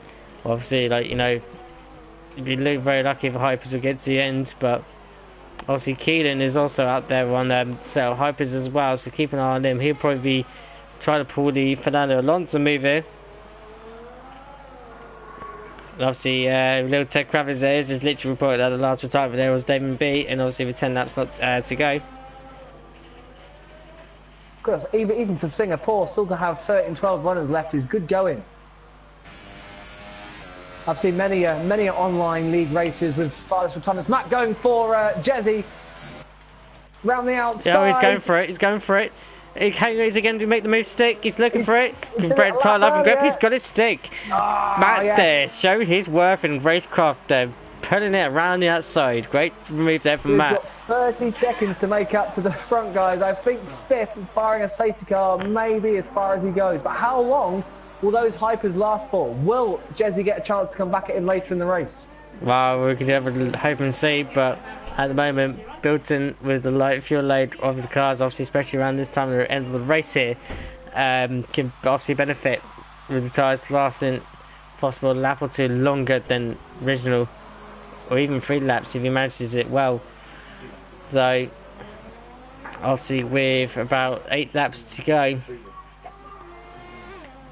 Obviously, like, you know, you'd be very lucky if Hypers will get to the end, but obviously Keelan is also out there on set of Hypers as well, so keep an eye on him. He'll probably be trying to pull the Fernando Alonso move here. And obviously, little Ted Kravitz there has just literally reported that the last retirement there was Damon B, and obviously with 10 laps not to go. Of course, even for Singapore, still to have 13, 12 runners left is good going. I've seen many online league races with farthest retirements. Matt going for Jezzy. Round the outside. Oh, he's going for it. He's going for it. He's again to make the move stick. He's looking for it. Compared to Tyler up and grip, he's got his stick. Matt there showed his worth in racecraft there. Pulling it around the outside. Great move there from Matt. Got 30 seconds to make up to the front, guys. I think fifth and firing a safety car, maybe as far as he goes. But how long will those hypers last for? Will Jezzy get a chance to come back at him later in the race? Well, we can never hope and see, but at the moment, built in with the light fuel load of the cars, obviously, especially around this time of the end of the race here, can obviously benefit with the tyres lasting possible a lap or two longer than original, or even 3 laps if he manages it well. So, obviously, with about 8 laps to go,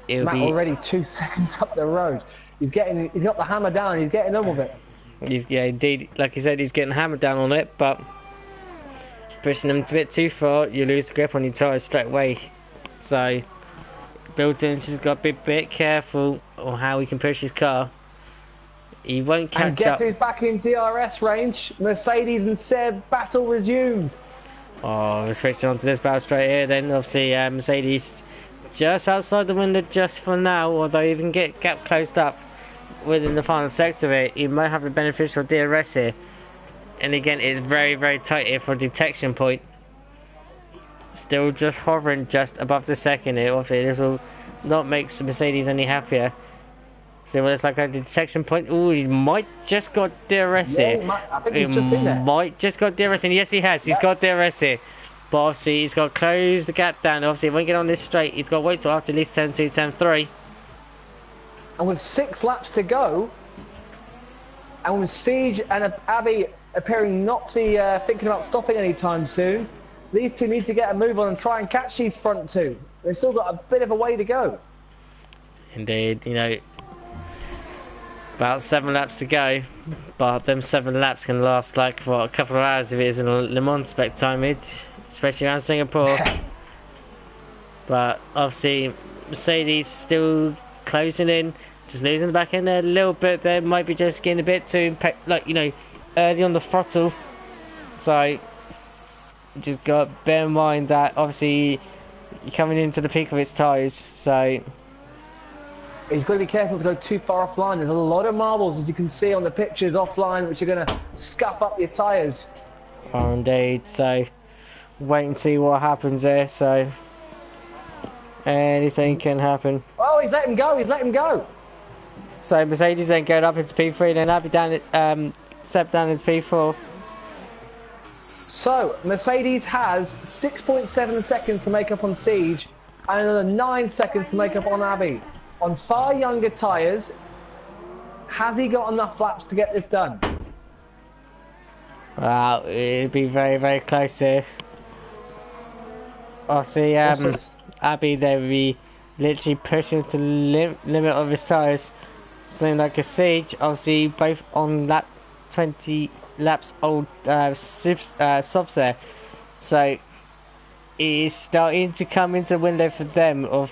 Matt already 2 seconds up the road. He's got the hammer down. He's getting on with it. Yeah, indeed, like you said, he's getting hammered down on it, but pushing them a bit too far, you lose the grip on your tyres straight away. So, Bilton's just got to be a bit careful on how he can push his car. He won't catch up. And guess who's back in DRS range? Mercedes and Seb, battle resumed. Oh, we're switching on to this battle straight here then. Obviously, Mercedes just outside the window just for now, although you can get gap closed up within the final sector of it, you might have a beneficial DRS here. And again, it's very, very tight here for a detection point. Still just hovering just above the second here. Obviously, this will not make Mercedes any happier. So it's like a detection point. Oh, he might just got DRS here. I think he's just in there. Might just got DRS, and yes, he has. He's got DRS here. But obviously, he's got to close the gap down. Obviously, he won't get on this straight. He's got to wait till after at least 10-2, 10-3. And with 6 laps to go, and with Siege and Abby appearing not to be thinking about stopping anytime soon, these two need to get a move on and try and catch these front two. They've still got a bit of a way to go. Indeed, you know, about 7 laps to go, but them 7 laps can last like for a couple of hours if it is in a Le Mans spec timage, especially around Singapore. But obviously, Mercedes still closing in, just losing the back end there a little bit. There might be just getting a bit too, like, you know, early on the throttle. So just got to bear in mind that obviously you're coming into the peak of its tyres, so he's got to be careful to go too far offline. There's a lot of marbles, as you can see on the pictures offline, which are going to scuff up your tyres. Oh, indeed. So wait and see what happens there. So anything can happen. Oh, he's let him go. He's let him go. So Mercedes then going up into P3, then Abby down at Seb down into P4. So Mercedes has 6.7 seconds to make up on Siege, and another 9 seconds to make up on Abby. On far younger tyres, has he got enough laps to get this done? Well, it'd be very, very close here. Obviously, Abby there will be literally pushing to the limit of his tyres. Something like a Siege, obviously both on lap 20 laps old subs there. So it is starting to come into the window for them of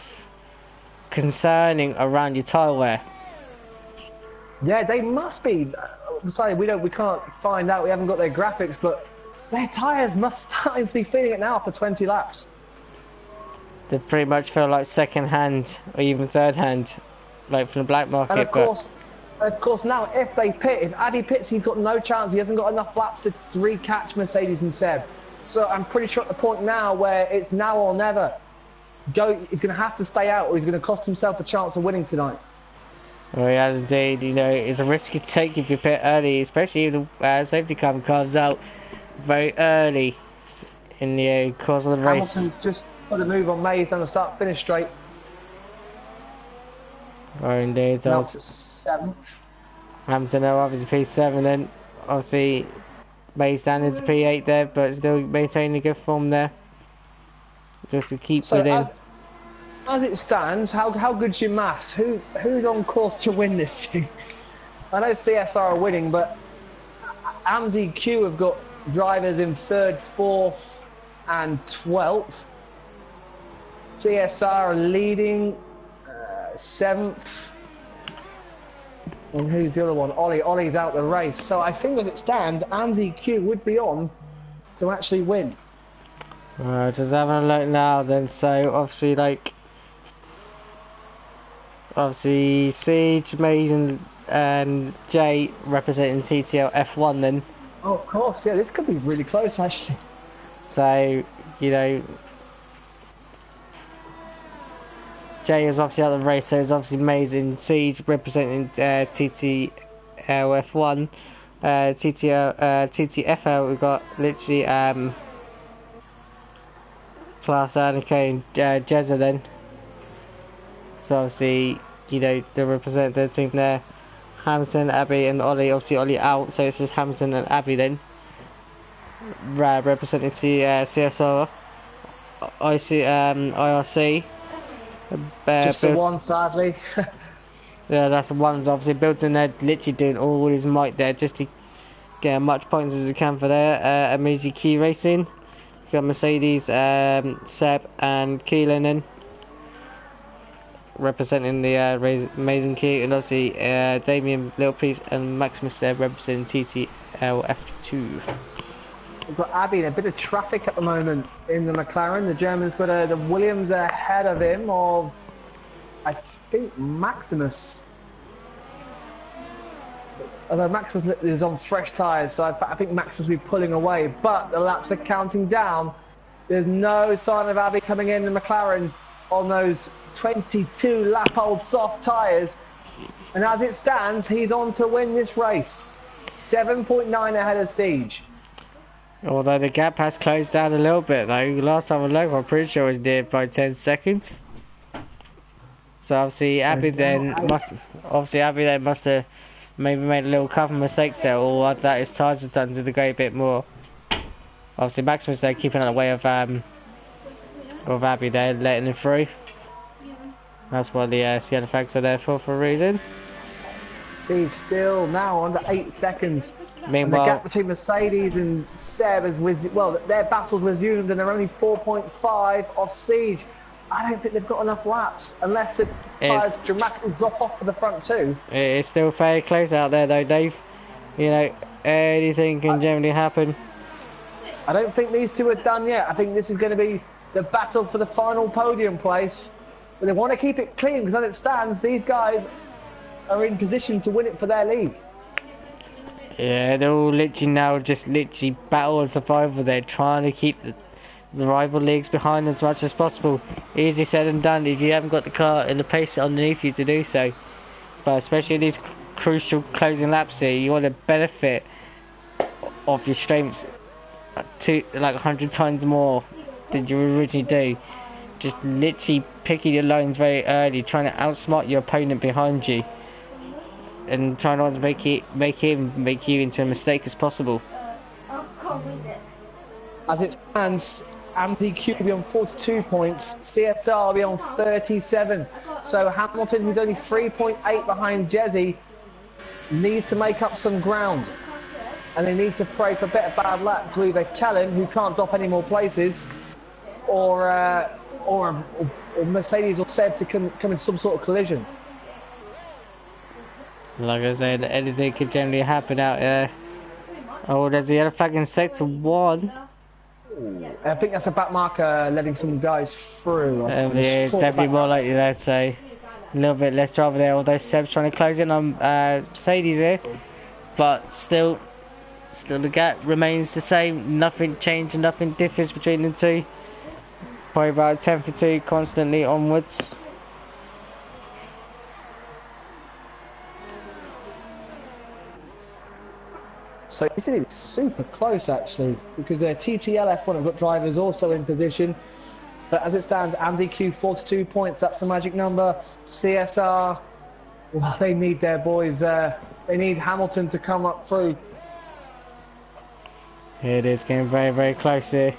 concerning around your tyre wear. Yeah, they must be. Sorry, we can't find out. We haven't got their graphics, but their tyres must starting to be feeling it now after 20 laps. They pretty much feel like second hand or even third hand, like from the black market. And of course, now if they pit, if Addy pits, he's got no chance. He hasn't got enough laps to recatch Mercedes and Seb. So I'm pretty sure at the point now where it's now or never. He's going to have to stay out, or he's going to cost himself a chance of winning tonight. Well, he has indeed. You know, it's a risk you take if you pit early, especially if the safety car comes out very early in the course of the race. Hamilton's just put a move on Mays down the start-finish straight. Oh, indeed. Now to 7th. Hamilton now obviously P7, then obviously Mays down into P8 there, but still maintaining a good form there. Just to keep within. As it stands, how good's your maths? Who's on course to win this thing? I know CSR are winning, but AMSI Q have got drivers in 3rd, 4th and 12th. CSR are leading 7th. And who's the other one? Ollie. Ollie's out the race. So I think as it stands, AMSI Q would be on to actually win. Just having a look now then, so obviously Siege, Maze and Jay representing TTL F1 then. Oh, of course, yeah, this could be really close actually. So, you know, Jay is obviously out of the race, so it's obviously Maze and Siege representing TTL F1. TTFL, we've got literally Class Annika and Jezza then. So obviously, you know, they represent their team there. Hamilton, Abby and Ollie, obviously Ollie out, so it's just Hamilton and Abby then. Representing CSR, IRC. Just the one, sadly. Yeah, that's the one's obviously built in there, literally doing all his might there just to get as much points as he can for there. Amazing Key Racing. You've got Mercedes, Seb and Keelan in. Representing the Amazing Key, and obviously Damien, Little Piece and Maximus there representing TTL F2. We've got Abby in a bit of traffic at the moment in the McLaren. The German's got the Williams ahead of him of, I think, Maximus. Although Maximus is on fresh tyres, so I think Maximus will be pulling away. But the laps are counting down. There's no sign of Abby coming in the McLaren on those 22 lap old soft tyres, and as it stands he's on to win this race. 7.9 ahead of Siege, although the gap has closed down a little bit though. Last time I looked, I'm pretty sure it was near by 10 seconds. So obviously Abby then must have maybe made a little couple of mistakes there, or that his tyres have done to the grey a bit more. Obviously Maximus there keeping out the way of Abby there, letting him through. That's what the Sienna flags are there for a reason. Siege still now under 8 seconds. Meanwhile, and the gap between Mercedes and Seb has their battles resumed and they're only 4.5 off Siege. I don't think they've got enough laps unless the tyres dramatically drop off for the front two. It's still very close out there though, Dave. You know, anything can generally happen. I don't think these two are done yet. I think this is going to be the battle for the final podium place. But they want to keep it clean because as it stands, these guys are in position to win it for their league. Yeah, they're all literally now just literally battle and survival. They're trying to keep the rival leagues behind as much as possible. Easy said and done if you haven't got the car and the pace underneath you to do so. But especially in these crucial closing laps here, you want to benefit of your strengths to like 100 times more than you originally do. Just literally picking your lines very early, trying to outsmart your opponent behind you, and trying not to make you into a mistake as possible. As it stands, MDQ will be on 42 points, CSR will be on 37. So Hamilton, who's only 3.8 behind Jezzy, needs to make up some ground. And they need to pray for a bit of bad luck to either Kellen, who can't drop any more places, or Mercedes or Seb to come in some sort of collision. Like I said, anything could generally happen out there. Oh, there's the yellow flag in sector 1. I think that's a back marker letting some guys through. Yeah, it's definitely more likely there, so a little bit less driver there, although Seb's trying to close in on Mercedes here. But still the gap remains the same, nothing changed, nothing differs between the two. Probably about 10 for 2 constantly onwards. So this is super close actually, because TTL F1 have got drivers also in position. But as it stands, MDQ 42 points, that's the magic number. CSR, well, they need their boys, they need Hamilton to come up through. It is getting very, very close here.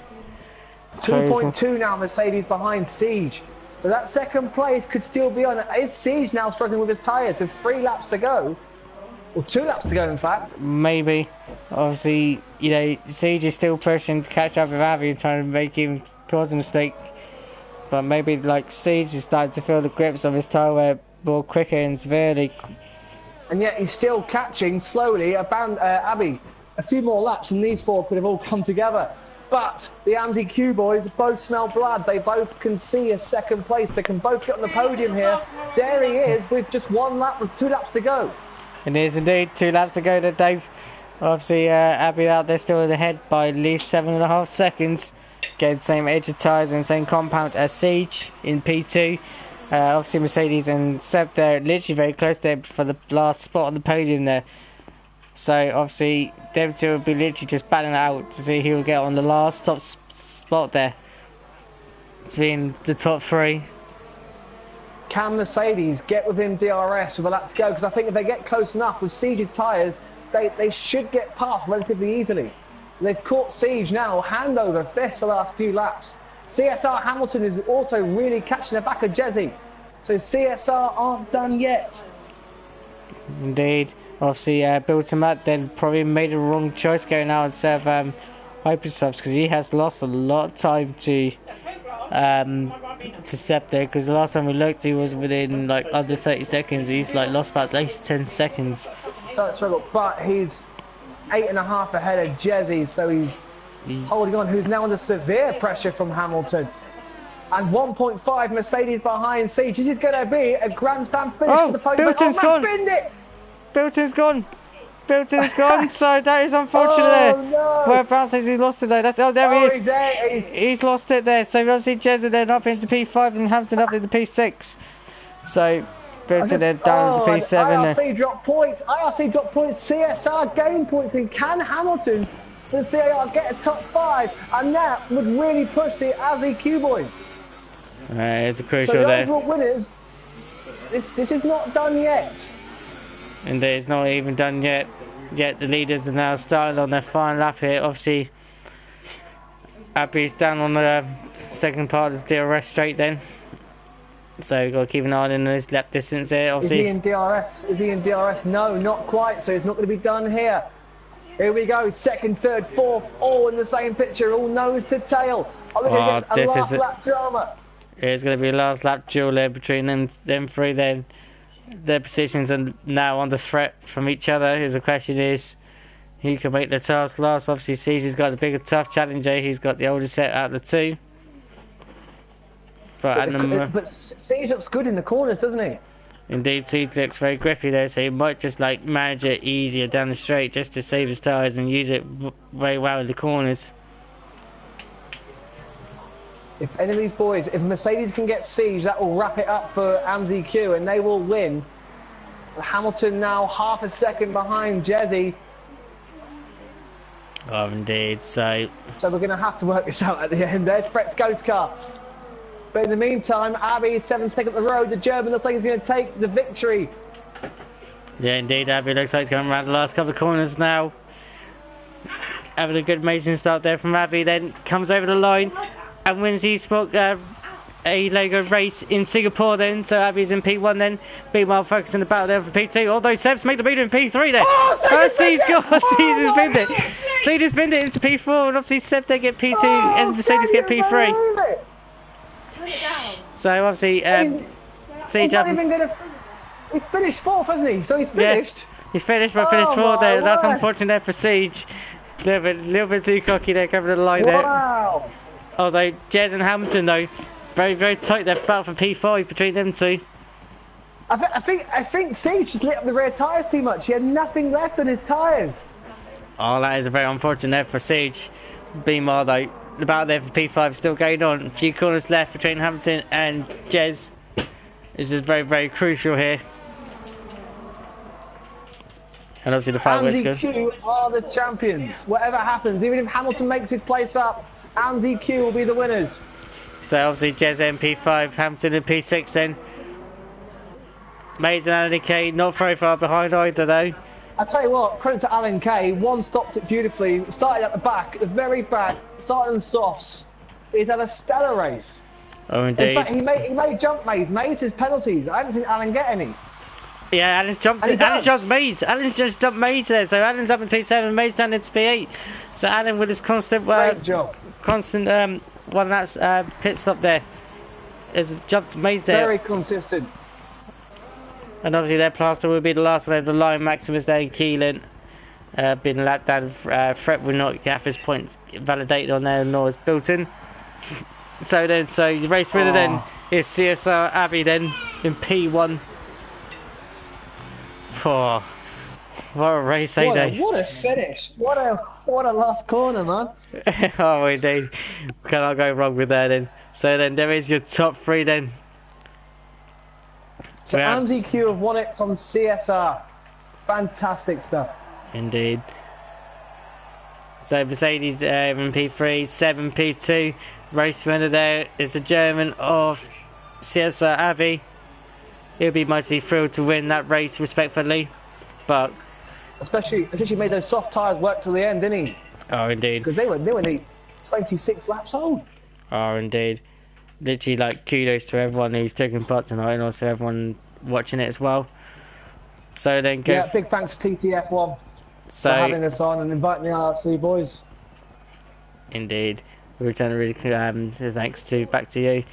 2.2 now, Mercedes behind Siege. So that second place could still be on. Is Siege now struggling with his tyres with 3 laps to go? Well, 2 laps to go, in fact. Maybe. Obviously, you know, Siege is still pushing to catch up with Abby and trying to make him cause a mistake. But maybe, like, Siege is starting to feel the grips of his tyre wear more quicker and severely. And yet he's still catching slowly Abby. A few more laps and these 4 could have all come together. But the AMZQ boys both smell blood. They both can see a second place. They can both get on the podium here. There he is with just 1 lap, with 2 laps to go. It is indeed 2 laps to go there, Dave. Obviously, Abby out there still ahead by at least 7.5 seconds. Getting the same edge of tyres and same compound as Siege in P2. Obviously, Mercedes and Seb there literally very close there for the last spot on the podium there. So, obviously, them 2 will be literally just battling it out to see who will get on the last top spot there. It's been the top 3. Can Mercedes get within DRS with a lap to go? Because I think if they get close enough with Siege's tyres, they should get past relatively easily. They've caught Siege now, hand over fifth the last few laps. CSR Hamilton is also really catching the back of Jezzy. So CSR aren't done yet. Indeed. Obviously, Bill Tomat then probably made a wrong choice going out instead of Hypersofts, because he has lost a lot of time to Seb there, because the last time we looked he was within like under 30 seconds. He's like lost about at least 10 seconds. So struggle, but he's 8.5 ahead of Jezzy, so he's holding on, who's now under severe pressure from Hamilton. And 1.5 Mercedes behind Siege. This is going to be a grandstand finish for the podium. Bilton's gone. Bilton's gone. Bilton's gone. So that is unfortunate there. No. Where Brown says he's lost it though. There he is. He's lost it there. So obviously Jezza then up into P5 and Hampton up into P6. So Bilton then down into P7 IRC drop points. IRC drop points. CSR gain points. And can Hamilton and CAR get a top 5? And that would really push the AZQ boys. It's a crucial so the there. overall winners, this is not done yet. Indeed, it's not even done yet. Yet the leaders are now starting on their final lap here. Obviously, Abby's down on the second part of the DRS straight then. So we've got to keep an eye on his lap distance here. Obviously. Is he in DRS? Is he in DRS? No, not quite. So it's not going to be done here. Here we go. Second, third, fourth, all in the same picture, all nose to tail. Are we going to get a last lap drama? It's going to be a last lap duel there between them 3 then. Their positions are now under threat from each other. The question is, who can make the task last? Obviously, Siege has got the bigger, tough challenger. He's got the older set out of the 2. But Siege looks good in the corners, doesn't he? Indeed, Siege looks very grippy there, so he might just like manage it easier down the straight just to save his tyres and use it very well in the corners. If any of these boys, if Mercedes can get Siege, that will wrap it up for AMZQ and they will win. Hamilton now half a second behind Jezzy. Oh, indeed. So we're going to have to work this out at the end. There's Fret's ghost car. But in the meantime, Abby is 7 seconds up the road. The German looks like he's going to take the victory. Yeah, indeed. Abby looks like he's going around the last couple of corners now. Having a good amazing start there from Abby. Then comes over the line and wins the ALogo race in Singapore then. So Abby's in P1 then. Meanwhile, focusing the battle there for P2. Although Seb's make the beat in P3 there. C's pinned it. C's pinned it into P4. And obviously Seb they get P2 and Mercedes get P3. So obviously, Siege up. He's finished 4th, hasn't he? So he's finished. Yeah, he's finished, but finished 4th there. That's unfortunate there for Siege. Little bit too cocky there, covering the line there. Although Jez and Hamilton though, very very tight there, battle for P5 between them 2. I think Siege just lit up the rear tyres too much. He had nothing left on his tyres. Oh, that is a very unfortunate there for Siege. Meanwhile though, the battle there for P5 still going on. A few corners left between Hamilton and Jez. This is very very crucial here. And obviously the fireworks good. AMZQ are the champions. Whatever happens, even if Hamilton makes his place up, AMZQ will be the winners. So obviously Jez in P5, Hamilton in P6 then. Mays and Alan K not very far behind either though. I tell you what, credit to Alan K. One stopped it beautifully, started at the back, at the very back, started on softs. He's had a stellar race. Oh indeed. In fact, he made jump Mays his penalties. I haven't seen Alan get any. Yeah, Alan's jumped. Alan's jumped Maze. Alan's just jumped Maze there. So Alan's up in P7, Maze down into P8. So Alan with his constant, Great job. constant one that's pit stop there, has jumped Maze there. Very consistent. And obviously their plaster will be the last one over the line. Maximus there in Keelan. Been let down. Fret will not have his points validated on there, nor is Bilton. So the race winner then is CSR Abbey then in P1. Oh, what a race, eh, Dave? What a finish! What a last corner, man! Oh, indeed. Cannot go wrong with that then. So then there is your top three then. So Andy Q have won it from CSR. Fantastic stuff. Indeed. So Mercedes in P3, 7 P2. Race winner there is the German of CSR Abbey. He'll be mostly thrilled to win that race respectfully, but especially made those soft tyres work till the end, didn't he? Oh, indeed. Because they were nearly 26 laps old. Oh, indeed. Literally, like, kudos to everyone who's taking part tonight, and also everyone watching it as well. So then, big thanks to TTF1 for having us on and inviting the IRC boys. Indeed, we return a really thanks back to you.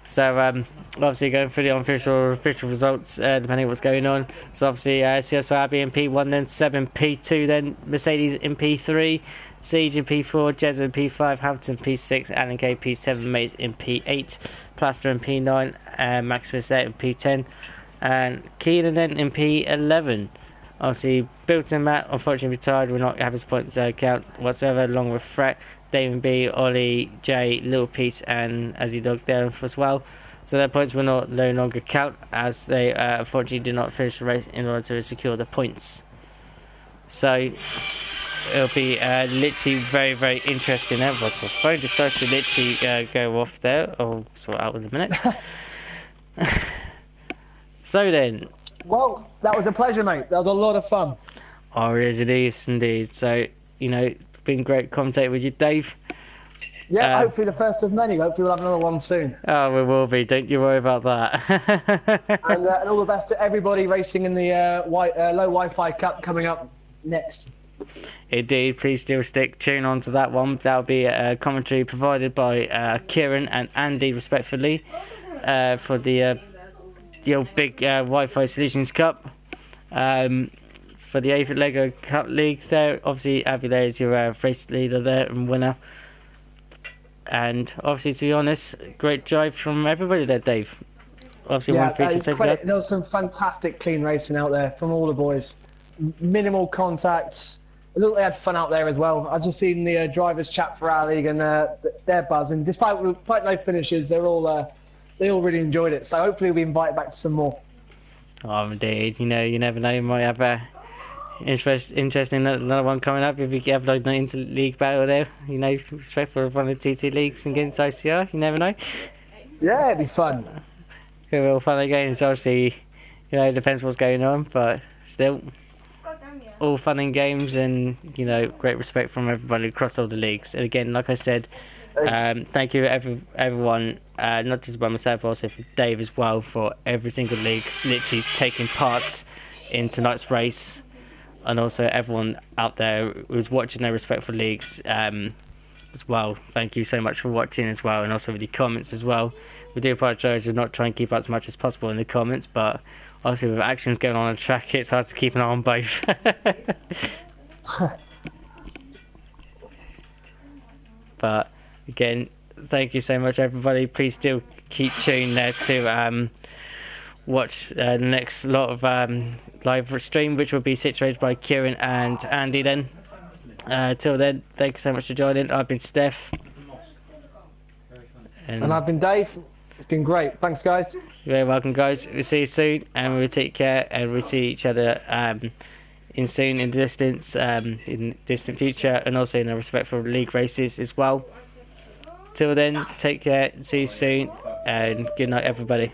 So obviously going through the official results, depending on what's going on. So obviously CSR Abbey in P1, then 7 P2, then Mercedes in P3, Siege in P4, Jez in P5, Hampton P6, Alan K P7, Maze in P8, Plaster in P9, Maximus there in P10, and Keenan then in P11. Obviously Bilton and Matt unfortunately retired, will not have his points count whatsoever, along with Fret, Damon B, Ollie, J, Little Piece, and ALogo there as well. So their points will no longer count, as they unfortunately did not finish the race in order to secure the points. So it'll be literally very, very interesting. My phone decides to literally go off there. I'll sort it out in a minute. So then. Well, that was a pleasure, mate. That was a lot of fun. Oh, it is indeed. So, you know, been great commentating with you, Dave. Yeah, hopefully the first of many. Hopefully we'll have another one soon. Oh, we will be. Don't you worry about that. And all the best to everybody racing in the low Wi-Fi Cup coming up next. Indeed, please still tune on to that one. That'll be a commentary provided by Kieran and Andy, respectively, for the old big Wi-Fi Solutions Cup. For the ALogo Cup League there, obviously Abby there is your race leader there and winner. And obviously, to be honest, great drive from everybody there, Dave. Obviously, one feature so good. There was some fantastic clean racing out there from all the boys. Minimal contacts. I thought they had fun out there as well. I've just seen the drivers chat for our league and they're buzzing. Despite no finishes, they all really enjoyed it. So hopefully we'll be invited back to some more. Oh, indeed. You know, you never know. You might have interesting another one coming up if you have like an inter-league battle there. You know, respect for one of the TT leagues against ICR. You never know. Yeah, it'd be fun. It'll be all fun and games. Obviously, you know, it depends what's going on, but still, all fun and games, and you know, great respect from everybody across all the leagues. And again, like I said, thank you everyone, not just by myself, but also for Dave as well, for every single league literally taking part in tonight's race. And also everyone out there who's watching their respectful leagues as well. Thank you so much for watching as well, and also with the comments as well. We do apologise for not trying to keep up as much as possible in the comments, but obviously with actions going on the track, it's hard to keep an eye on both. But again, thank you so much everybody. Please still keep tuned there to watch the next lot of live stream, which will be situated by Kieran and Andy then. Till then, thank you so much for joining. I've been Steph. And I've been Dave. It's been great. Thanks, guys. You're very welcome, guys. We'll see you soon, and we'll take care, and we'll see each other in the distant future, and also in the respectful league races as well. Till then, take care, see you soon, and good night, everybody.